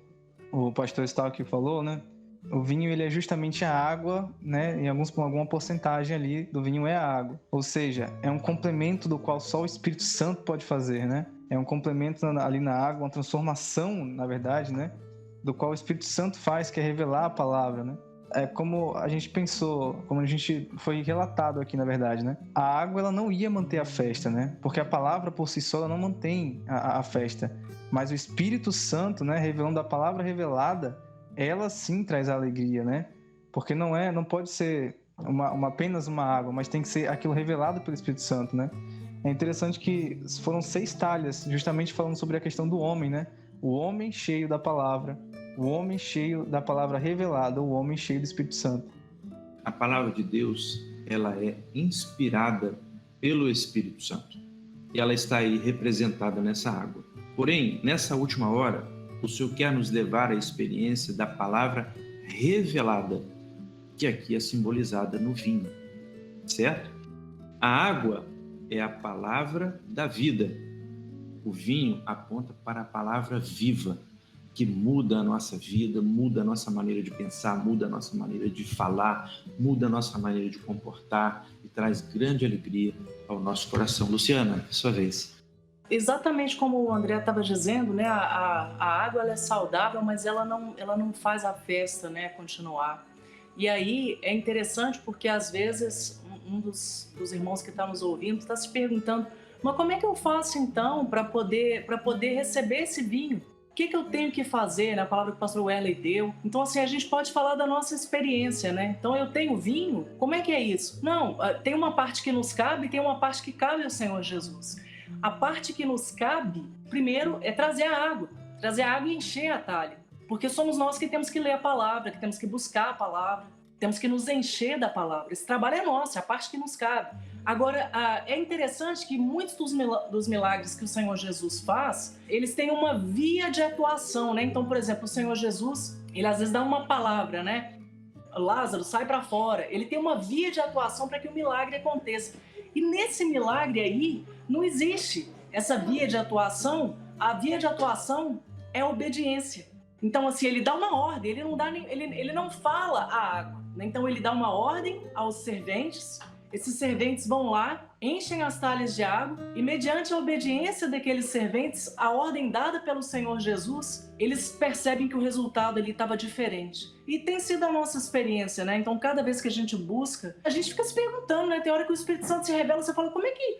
E: o pastor Stalk falou, né? O vinho ele é justamente a água, né? Em alguma porcentagem ali do vinho é a água. Ou seja, é um complemento do qual só o Espírito Santo pode fazer, né? É um complemento ali na água, uma transformação, na verdade, né? Do qual o Espírito Santo faz, que é revelar a palavra, né? É como a gente pensou, como a gente foi relatado aqui, na verdade, né? A água, ela não ia manter a festa, né? Porque a palavra por si só, ela não mantém a festa. Mas o Espírito Santo, né? Revelando a palavra revelada, ela sim traz a alegria, né? Porque não pode ser apenas uma água, mas tem que ser aquilo revelado pelo Espírito Santo, né? É interessante que foram 6 talhas, justamente falando sobre a questão do homem, né? O homem cheio da palavra, o homem cheio da palavra revelada, o homem cheio do Espírito Santo.
B: A palavra de Deus, ela é inspirada pelo Espírito Santo. E ela está aí representada nessa água. Porém, nessa última hora, o Senhor quer nos levar à experiência da palavra revelada, que aqui é simbolizada no vinho, certo? A água é a palavra da vida. O vinho aponta para a palavra viva, que muda a nossa vida, muda a nossa maneira de pensar, muda a nossa maneira de falar, muda a nossa maneira de comportar e traz grande alegria ao nosso coração. Luciana, sua vez.
I: Exatamente como o André estava dizendo, né? A água ela é saudável, mas ela não faz a festa, né, continuar. E aí é interessante porque às vezes um dos irmãos que está nos ouvindo está se perguntando: mas como é que eu faço então para poder receber esse vinho? O que eu tenho que fazer, né? A palavra que o pastor Werley deu. Então, assim, a gente pode falar da nossa experiência, né? Então, eu tenho vinho? Como é que é isso? Não, tem uma parte que nos cabe e tem uma parte que cabe ao Senhor Jesus. A parte que nos cabe, primeiro, é trazer a água e encher a talha. Porque somos nós que temos que ler a palavra, que temos que buscar a palavra, temos que nos encher da palavra. Esse trabalho é nosso, é a parte que nos cabe. Agora, é interessante que muitos dos milagres que o Senhor Jesus faz, eles têm uma via de atuação, né? Então, por exemplo, o Senhor Jesus, ele às vezes dá uma palavra, né? Lázaro, sai para fora. Ele tem uma via de atuação para que o milagre aconteça. E nesse milagre aí, não existe essa via de atuação. A via de atuação é a obediência. Então, assim, ele dá uma ordem, ele não fala a água. Então, ele dá uma ordem aos serventes. Esses serventes vão lá, enchem as talhas de água e, mediante a obediência daqueles serventes, a ordem dada pelo Senhor Jesus, eles percebem que o resultado ali estava diferente. E tem sido a nossa experiência, né? Então, cada vez que a gente busca, a gente fica se perguntando, né? Tem hora que o Espírito Santo se revela, você fala,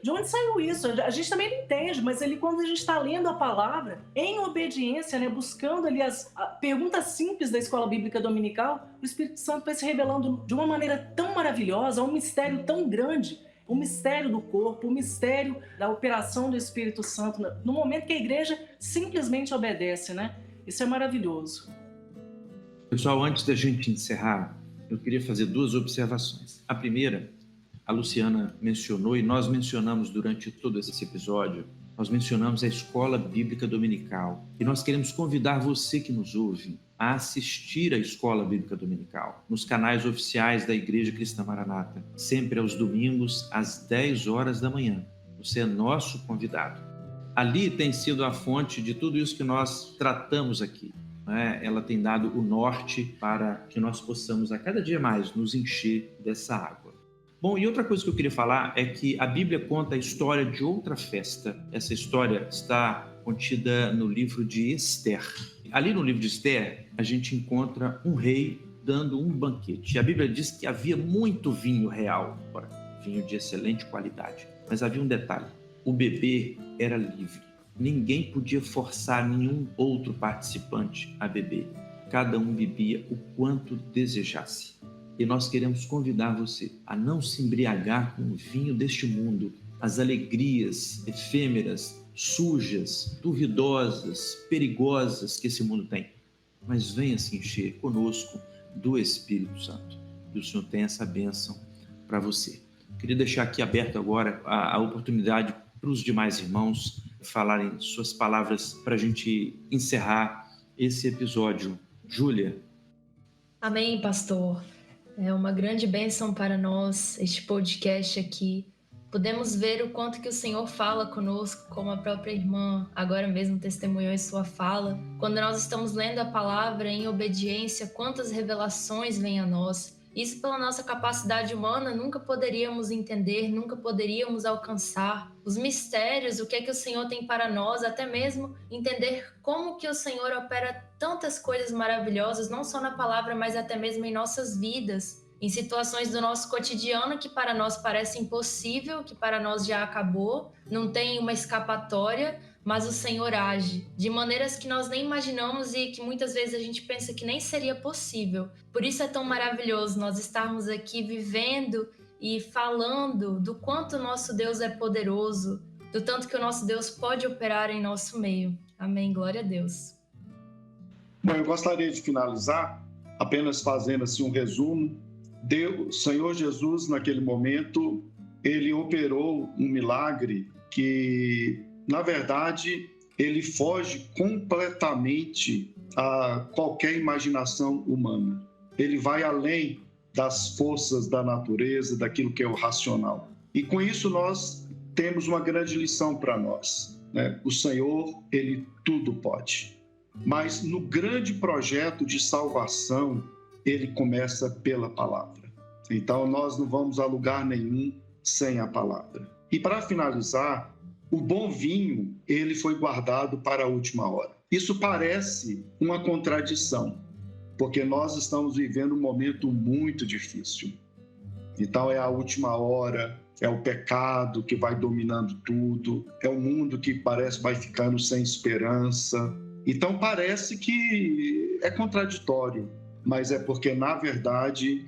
I: de onde saiu isso? A gente também não entende, mas ali quando a gente está lendo a palavra, em obediência, né? Buscando ali as perguntas simples da escola bíblica dominical, o Espírito Santo vai se revelando de uma maneira tão maravilhosa, um mistério tão grande, o mistério do corpo, o mistério da operação do Espírito Santo, no momento que a igreja simplesmente obedece, né? Isso é maravilhoso.
B: Pessoal, antes da gente encerrar, eu queria fazer 2 observações. A primeira, a Luciana mencionou e nós mencionamos durante todo esse episódio, nós mencionamos a Escola Bíblica Dominical. E nós queremos convidar você que nos ouve a assistir à Escola Bíblica Dominical nos canais oficiais da Igreja Cristã Maranata, sempre aos domingos, às 10 horas da manhã. Você é nosso convidado. Ali tem sido a fonte de tudo isso que nós tratamos aqui. Ela tem dado o norte para que nós possamos a cada dia mais nos encher dessa água. Bom, e outra coisa que eu queria falar é que a Bíblia conta a história de outra festa. Essa história está contida no livro de Esther. Ali no livro de Esther, a gente encontra um rei dando um banquete. E a Bíblia diz que havia muito vinho real, vinho de excelente qualidade. Mas havia um detalhe, o beber era livre. Ninguém podia forçar nenhum outro participante a beber. Cada um bebia o quanto desejasse. E nós queremos convidar você a não se embriagar com o vinho deste mundo, as alegrias efêmeras, sujas, duvidosas, perigosas que esse mundo tem, mas venha se encher conosco do Espírito Santo. E o Senhor tem essa bênção para você. Queria deixar aqui aberto agora a oportunidade para os demais irmãos falarem suas palavras para a gente encerrar esse episódio. Júlia.
A: Amém, pastor. É uma grande bênção para nós, este podcast aqui. Podemos ver o quanto que o Senhor fala conosco, como a própria irmã agora mesmo testemunhou em sua fala. Quando nós estamos lendo a palavra em obediência, quantas revelações vêm a nós. Isso pela nossa capacidade humana nunca poderíamos entender, nunca poderíamos alcançar. Os mistérios, o que é que o Senhor tem para nós, até mesmo entender como que o Senhor opera tantas coisas maravilhosas, não só na palavra, mas até mesmo em nossas vidas. Em situações do nosso cotidiano que para nós parece impossível, que para nós já acabou, não tem uma escapatória, mas o Senhor age de maneiras que nós nem imaginamos e que muitas vezes a gente pensa que nem seria possível. Por isso é tão maravilhoso nós estarmos aqui vivendo e falando do quanto o nosso Deus é poderoso, do tanto que o nosso Deus pode operar em nosso meio. Amém, glória a Deus.
D: Bom, eu gostaria de finalizar apenas fazendo assim um resumo. O Senhor Jesus, naquele momento, ele operou um milagre que, na verdade, ele foge completamente a qualquer imaginação humana. Ele vai além das forças da natureza, daquilo que é o racional. E com isso nós temos uma grande lição para nós, né? O Senhor, ele tudo pode. Mas no grande projeto de salvação, ele começa pela palavra. Então nós não vamos a lugar nenhum sem a palavra. E para finalizar, o bom vinho, ele foi guardado para a última hora. Isso parece uma contradição, porque nós estamos vivendo um momento muito difícil. Então é a última hora, é o pecado que vai dominando tudo, é um mundo que parece vai ficando sem esperança. Então parece que é contraditório, mas é porque, na verdade,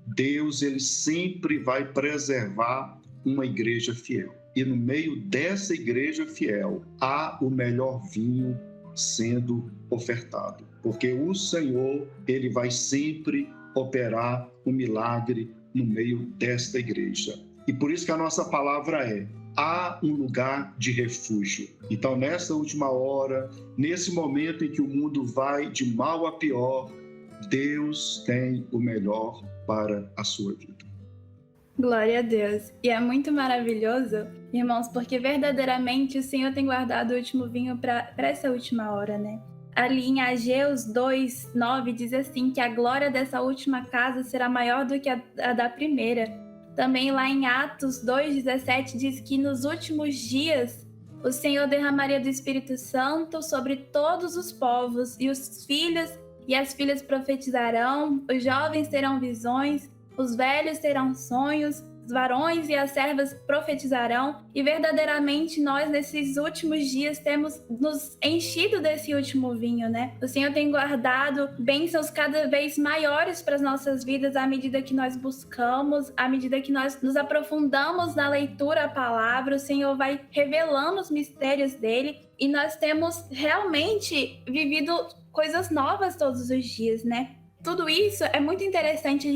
D: Deus ele sempre vai preservar uma igreja fiel. E no meio dessa igreja fiel, há o melhor vinho sendo ofertado. Porque o Senhor, ele vai sempre operar um milagre no meio desta igreja. E por isso que a nossa palavra é: há um lugar de refúgio. Então, nessa última hora, nesse momento em que o mundo vai de mal a pior, Deus tem o melhor para a sua vida.
F: Glória a Deus. E é muito maravilhoso, irmãos, porque verdadeiramente o Senhor tem guardado o último vinho para essa última hora, né? Ali em Ageus 2:9 diz assim, que a glória dessa última casa será maior do que a da primeira. Também lá em Atos 2:17 diz que nos últimos dias o Senhor derramaria do Espírito Santo sobre todos os povos, e os filhos e as filhas profetizarão, os jovens terão visões, os velhos terão sonhos, os varões e as servas profetizarão, e verdadeiramente nós nesses últimos dias temos nos enchido desse último vinho, né? O Senhor tem guardado bênçãos cada vez maiores para as nossas vidas à medida que nós buscamos, à medida que nós nos aprofundamos na leitura da palavra. O Senhor vai revelando os mistérios dele, e nós temos realmente vivido coisas novas todos os dias, né? Tudo isso é muito interessante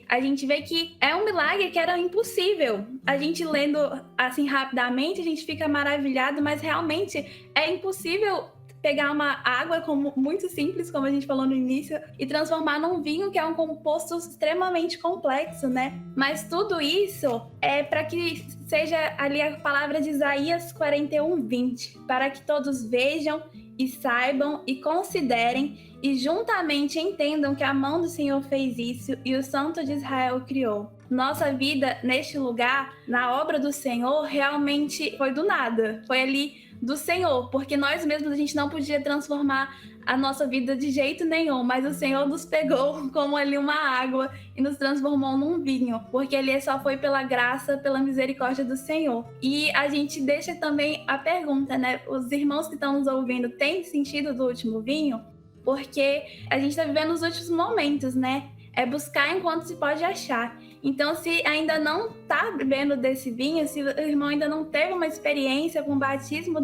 F: a gente ver que é um milagre que era impossível. A gente lendo assim rapidamente, a gente fica maravilhado, mas realmente é impossível pegar uma água muito simples, como a gente falou no início, e transformar num vinho que é um composto extremamente complexo, né? Mas tudo isso é para que seja ali a palavra de Isaías 41:20, para que todos vejam e saibam e considerem e juntamente entendam que a mão do Senhor fez isso e o Santo de Israel criou. Nossa vida neste lugar, na obra do Senhor, realmente foi do nada. Foi ali do Senhor, porque nós mesmos a gente não podia transformar a nossa vida de jeito nenhum, mas o Senhor nos pegou como ali uma água e nos transformou num vinho, porque ele só foi pela graça, pela misericórdia do Senhor. E a gente deixa também a pergunta, né? Os irmãos que estão nos ouvindo têm sentido do último vinho? Porque a gente está vivendo os últimos momentos, né? é buscar enquanto se pode achar. Então, se ainda não está bebendo desse vinho, se o irmão ainda não teve uma experiência com o batismo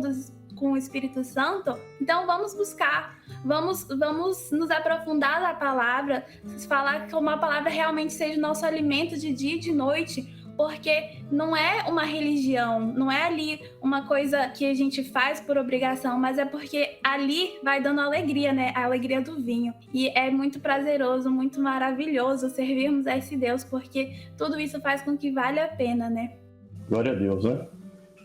F: com o Espírito Santo, então vamos buscar, vamos nos aprofundar na palavra, falar que uma palavra realmente seja o nosso alimento de dia e de noite, porque não é uma religião, não é ali uma coisa que a gente faz por obrigação, mas é porque ali vai dando alegria, né? A alegria do vinho. E é muito prazeroso, muito maravilhoso servirmos a esse Deus, porque tudo isso faz com que vale a pena, né?
G: Glória a Deus, né?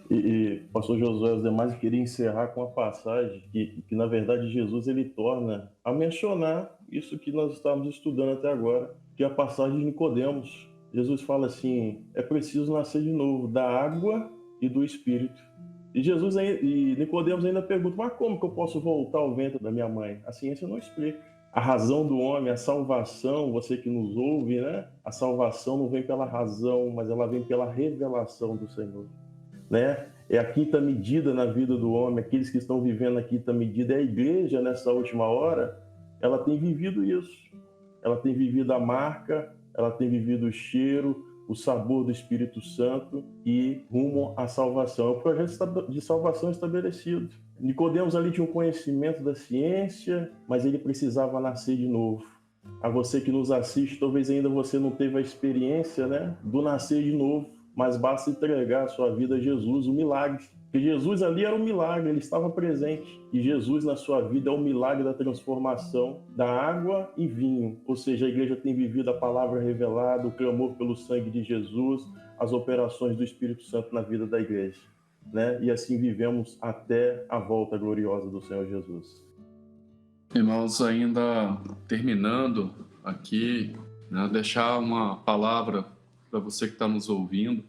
G: E pastor Josué, os demais, queria encerrar com a passagem que na verdade Jesus ele torna a mencionar isso que nós estávamos estudando até agora, que é a passagem de Nicodemos. Jesus fala assim, é preciso nascer de novo, da água e do Espírito. E Nicodemos ainda pergunta, mas como que eu posso voltar ao ventre da minha mãe? A ciência não explica. A razão do homem, a salvação, você que nos ouve, né? A salvação não vem pela razão, mas ela vem pela revelação do Senhor, né? É a quinta medida na vida do homem, aqueles que estão vivendo a quinta medida. É a igreja, nessa última hora, ela tem vivido isso. Ela tem vivido a marca, ela tem vivido o cheiro, o sabor do Espírito Santo e rumo à salvação. É o projeto de salvação estabelecido. Nicodemos ali tinha um conhecimento da ciência, mas ele precisava nascer de novo. A você que nos assiste, talvez ainda você não teve a experiência, né, do nascer de novo, mas basta entregar a sua vida a Jesus, o milagre. Porque Jesus ali era um milagre, ele estava presente. E Jesus na sua vida é o milagre da transformação da água em vinho. Ou seja, a igreja tem vivido a palavra revelada, o clamor pelo sangue de Jesus, as operações do Espírito Santo na vida da igreja, né? E assim vivemos até a volta gloriosa do Senhor Jesus.
H: Irmãos, ainda terminando aqui, né, deixar uma palavra para você que está nos ouvindo.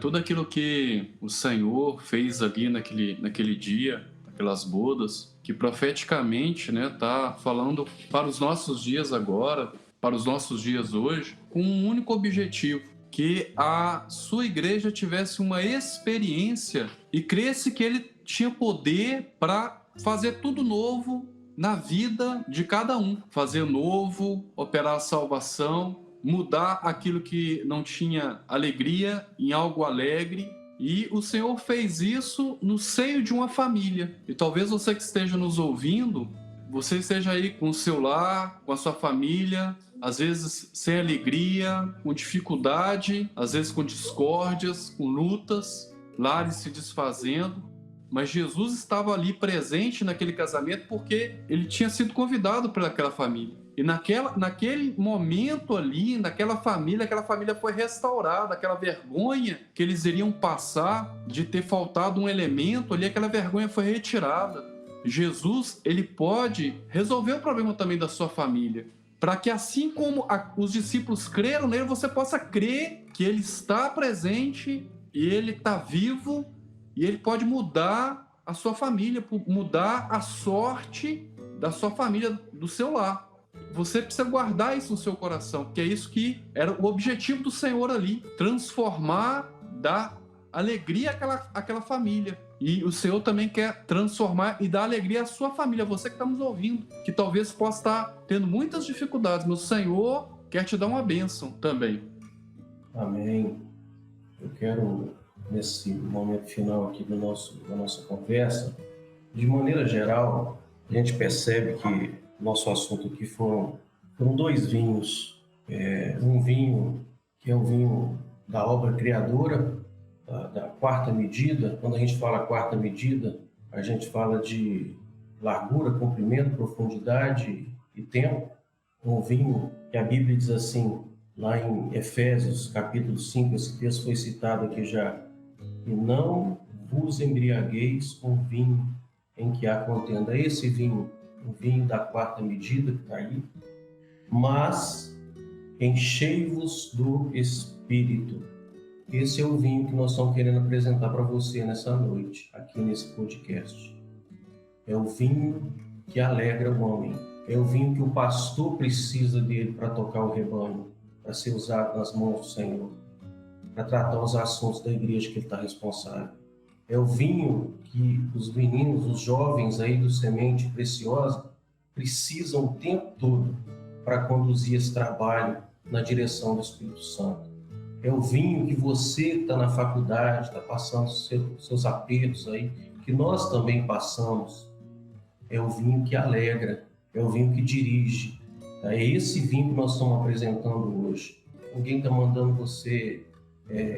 H: Tudo aquilo que o Senhor fez ali naquele dia, aquelas bodas, que profeticamente tá falando para os nossos dias agora, para os nossos dias hoje, com um único objetivo, que a sua igreja tivesse uma experiência e cresse que ele tinha poder para fazer tudo novo na vida de cada um. Fazer novo, operar a salvação, mudar aquilo que não tinha alegria em algo alegre. E o Senhor fez isso no seio de uma família. E talvez você que esteja nos ouvindo, você esteja aí com o seu lar, com a sua família, às vezes sem alegria, com dificuldade, às vezes com discórdias, com lutas, lares se desfazendo. Mas Jesus estava ali presente naquele casamento porque ele tinha sido convidado por aquela família. E naquele momento ali, aquela família foi restaurada. Aquela vergonha que eles iriam passar de ter faltado um elemento ali, aquela vergonha foi retirada. Jesus, ele pode resolver o problema também da sua família, para que assim como os discípulos creram nele, você possa crer que ele está presente e ele está vivo e ele pode mudar a sua família, mudar a sorte da sua família, do seu lar. Você precisa guardar isso no seu coração, porque é isso que era o objetivo do Senhor ali, transformar, dar alegria àquela família. E o Senhor também quer transformar e dar alegria à sua família, você que está nos ouvindo, que talvez possa estar tendo muitas dificuldades, mas o Senhor quer te dar uma bênção também.
C: Amém. Eu quero, nesse momento final aqui da nossa conversa, de maneira geral, a gente percebe que nosso assunto aqui foram dois vinhos. Um vinho que é o vinho da obra criadora, da quarta medida. Quando a gente fala quarta medida, a gente fala de largura, comprimento, profundidade e tempo. Um vinho que a Bíblia diz assim, lá em Efésios, capítulo 5, esse texto foi citado aqui já, e não vos embriagueis com vinho em que há contenda. Esse vinho, o vinho da quarta medida que está aí, mas enchei-vos do Espírito. Esse é o vinho que nós estamos querendo apresentar para você nessa noite, aqui nesse podcast. É o vinho que alegra o homem. É o vinho que o pastor precisa dele para tocar o rebanho, para ser usado nas mãos do Senhor, para tratar os assuntos da igreja que ele está responsável. É o vinho que os meninos, os jovens aí do Semente Preciosa precisam o tempo todo para conduzir esse trabalho na direção do Espírito Santo. É o vinho que você está na faculdade, está passando seus apertos aí, que nós também passamos. É o vinho que alegra, é o vinho que dirige. É esse vinho que nós estamos apresentando hoje. Ninguém está mandando você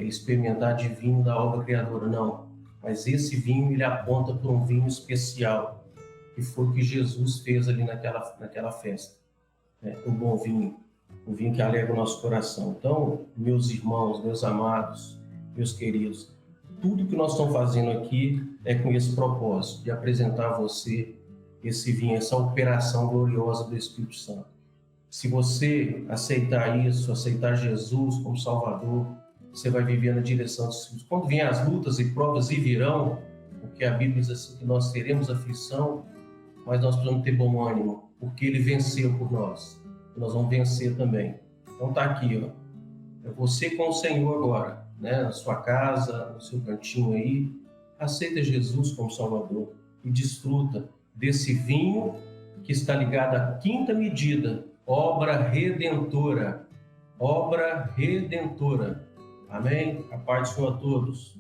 C: experimentar de vinho da obra criadora, não. Mas esse vinho, ele aponta para um vinho especial, que foi o que Jesus fez ali naquela festa. O bom vinho, o vinho que alegra o nosso coração. Então, meus irmãos, meus amados, meus queridos, tudo que nós estamos fazendo aqui é com esse propósito, de apresentar a você esse vinho, essa operação gloriosa do Espírito Santo. Se você aceitar isso, aceitar Jesus como Salvador, você vai viver na direção dos Espíritos. Quando vêm as lutas e provas e virão, porque a Bíblia diz assim que nós teremos aflição, mas nós precisamos ter bom ânimo, porque Ele venceu por nós. Nós vamos vencer também. Então tá aqui, ó. É você com o Senhor agora, né? Na sua casa, no seu cantinho aí. Aceita Jesus como Salvador e desfruta desse vinho que está ligado à quinta medida, obra redentora. Obra redentora. Amém? A paz do Senhor a todos.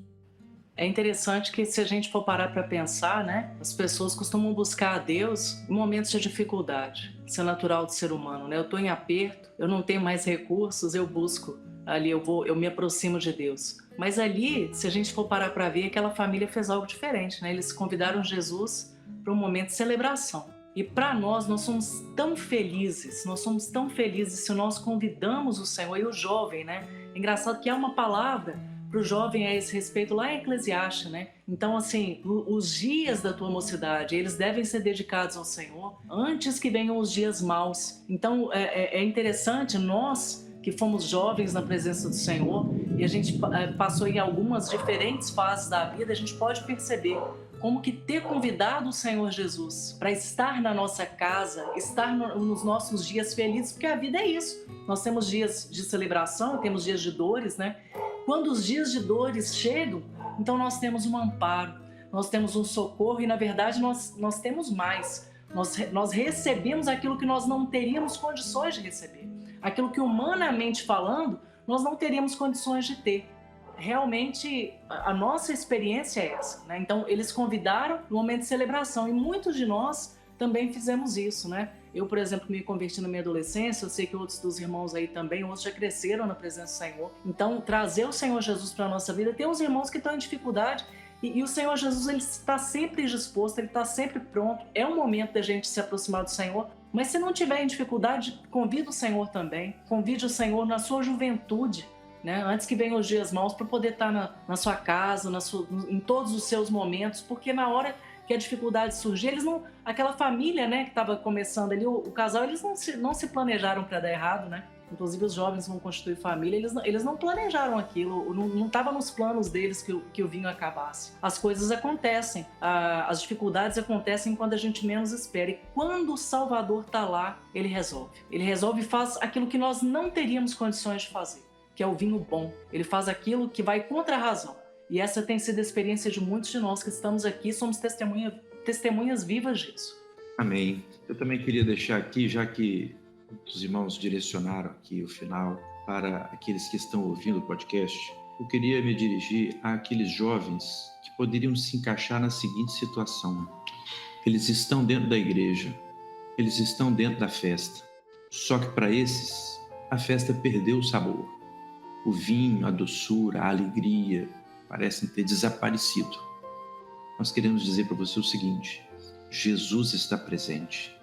I: É interessante que, se a gente for parar para pensar, né, as pessoas costumam buscar a Deus em momentos de dificuldade. Isso é natural do ser humano, né? Eu estou em aperto, eu não tenho mais recursos, eu busco ali, eu me aproximo de Deus. Mas ali, se a gente for parar para ver, aquela família fez algo diferente, né? Eles convidaram Jesus para um momento de celebração. E para nós somos tão felizes se nós convidamos o Senhor e o jovem, né? É engraçado que há uma palavra para o jovem a esse respeito lá em Eclesiastes, né? Então, assim, os dias da tua mocidade, eles devem ser dedicados ao Senhor antes que venham os dias maus. Então, é interessante, nós que fomos jovens na presença do Senhor e a gente passou em algumas diferentes fases da vida, a gente pode perceber como que ter convidado o Senhor Jesus para estar na nossa casa, estar nos nossos dias felizes, porque a vida é isso. Nós temos dias de celebração, temos dias de dores, né? Quando os dias de dores chegam, então nós temos um amparo, nós temos um socorro e, na verdade, nós temos mais. Nós recebemos aquilo que nós não teríamos condições de receber. Aquilo que, humanamente falando, nós não teríamos condições de ter. Realmente, a nossa experiência é essa, né? Então, eles convidaram no momento de celebração e muitos de nós também fizemos isso, né? Eu, por exemplo, me converti na minha adolescência, eu sei que outros dos irmãos aí também, outros já cresceram na presença do Senhor. Então, trazer o Senhor Jesus para a nossa vida, tem uns irmãos que estão em dificuldade e o Senhor Jesus, ele está sempre disposto, ele está sempre pronto. É um momento da gente se aproximar do Senhor, mas se não tiver em dificuldade, convide o Senhor também, convide o Senhor na sua juventude, né? Antes que venham os dias maus, para poder estar na sua casa, em todos os seus momentos, porque na hora que a dificuldade surgir, eles não, aquela família, né, que estava começando ali, o casal, eles não se planejaram para dar errado, né? Inclusive os jovens vão constituir família, eles não planejaram aquilo, não estava nos planos deles que o vinho acabasse. As coisas acontecem, as dificuldades acontecem quando a gente menos espera, e quando o Salvador está lá, ele resolve e faz aquilo que nós não teríamos condições de fazer, que é o vinho bom. Ele faz aquilo que vai contra a razão. E essa tem sido a experiência de muitos de nós que estamos aqui, somos testemunhas vivas disso.
B: Amém. Eu também queria deixar aqui, já que os irmãos direcionaram aqui o final para aqueles que estão ouvindo o podcast, eu queria me dirigir àqueles jovens que poderiam se encaixar na seguinte situação. Eles estão dentro da igreja, eles estão dentro da festa, só que para esses, a festa perdeu o sabor. O vinho, a doçura, a alegria parecem ter desaparecido. Nós queremos dizer para você o seguinte: Jesus está presente.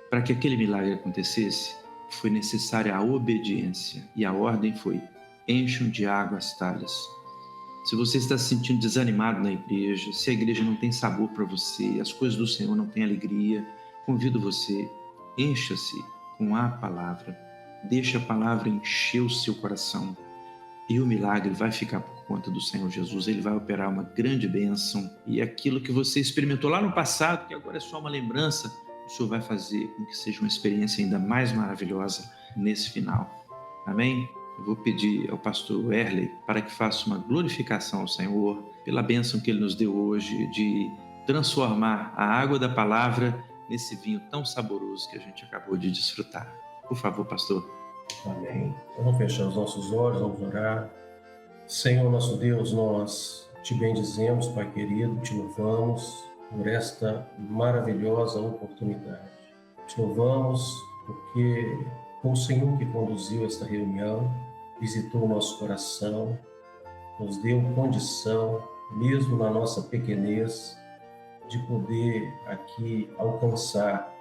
B: Para que aquele milagre acontecesse, foi necessária a obediência, e a ordem foi: encham de água as talhas. Se você está se sentindo desanimado na igreja, se a igreja não tem sabor para você, as coisas do Senhor não têm alegria, convido você, encha-se com a palavra. Deixa a palavra encher o seu coração e o milagre vai ficar por conta do Senhor Jesus. Ele vai operar uma grande bênção e aquilo que você experimentou lá no passado, que agora é só uma lembrança, o Senhor vai fazer com que seja uma experiência ainda mais maravilhosa nesse final. Amém? Eu vou pedir ao pastor Erley para que faça uma glorificação ao Senhor pela bênção que Ele nos deu hoje de transformar a água da palavra nesse vinho tão saboroso que a gente acabou de desfrutar. Por favor, pastor.
C: Amém. Vamos fechar os nossos olhos, vamos orar. Senhor nosso Deus, nós te bendizemos, Pai querido, te louvamos por esta maravilhosa oportunidade. Te louvamos porque foi o Senhor que conduziu esta reunião, visitou o nosso coração, nos deu condição, mesmo na nossa pequenez, de poder aqui alcançar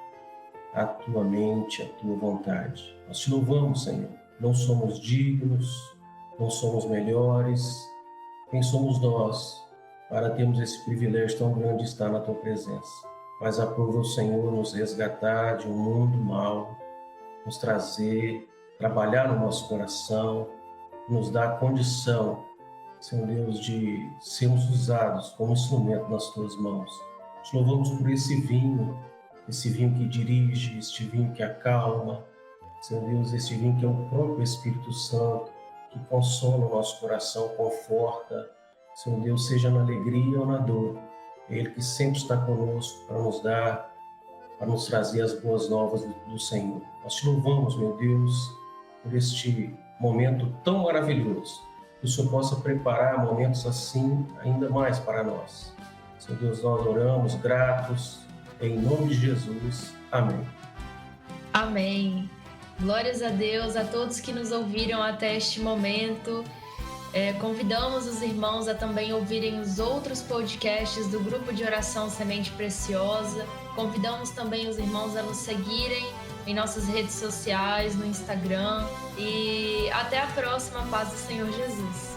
C: a tua mente, a tua vontade. Nós te louvamos, Senhor. Não somos dignos, não somos melhores. Quem somos nós para termos esse privilégio tão grande de estar na tua presença? Mas aprova o Senhor nos resgatar de um mundo mau, nos trazer, trabalhar no nosso coração, nos dar a condição, Senhor Deus, de sermos usados como instrumento nas tuas mãos. Te louvamos por esse vinho que dirige, este vinho que acalma, Senhor Deus, este vinho que é o próprio Espírito Santo, que consola o nosso coração, conforta, Senhor Deus, seja na alegria ou na dor. É Ele que sempre está conosco para nos dar, para nos trazer as boas novas do Senhor. Nós te louvamos, meu Deus, por este momento tão maravilhoso, que o Senhor possa preparar momentos assim ainda mais para nós. Senhor Deus, nós oramos gratos, em nome de Jesus. Amém.
A: Amém. Glórias a Deus, a todos que nos ouviram até este momento. Convidamos os irmãos a também ouvirem os outros podcasts do Grupo de Oração Semente Preciosa. Convidamos também os irmãos a nos seguirem em nossas redes sociais, no Instagram. E até a próxima. Paz do Senhor Jesus.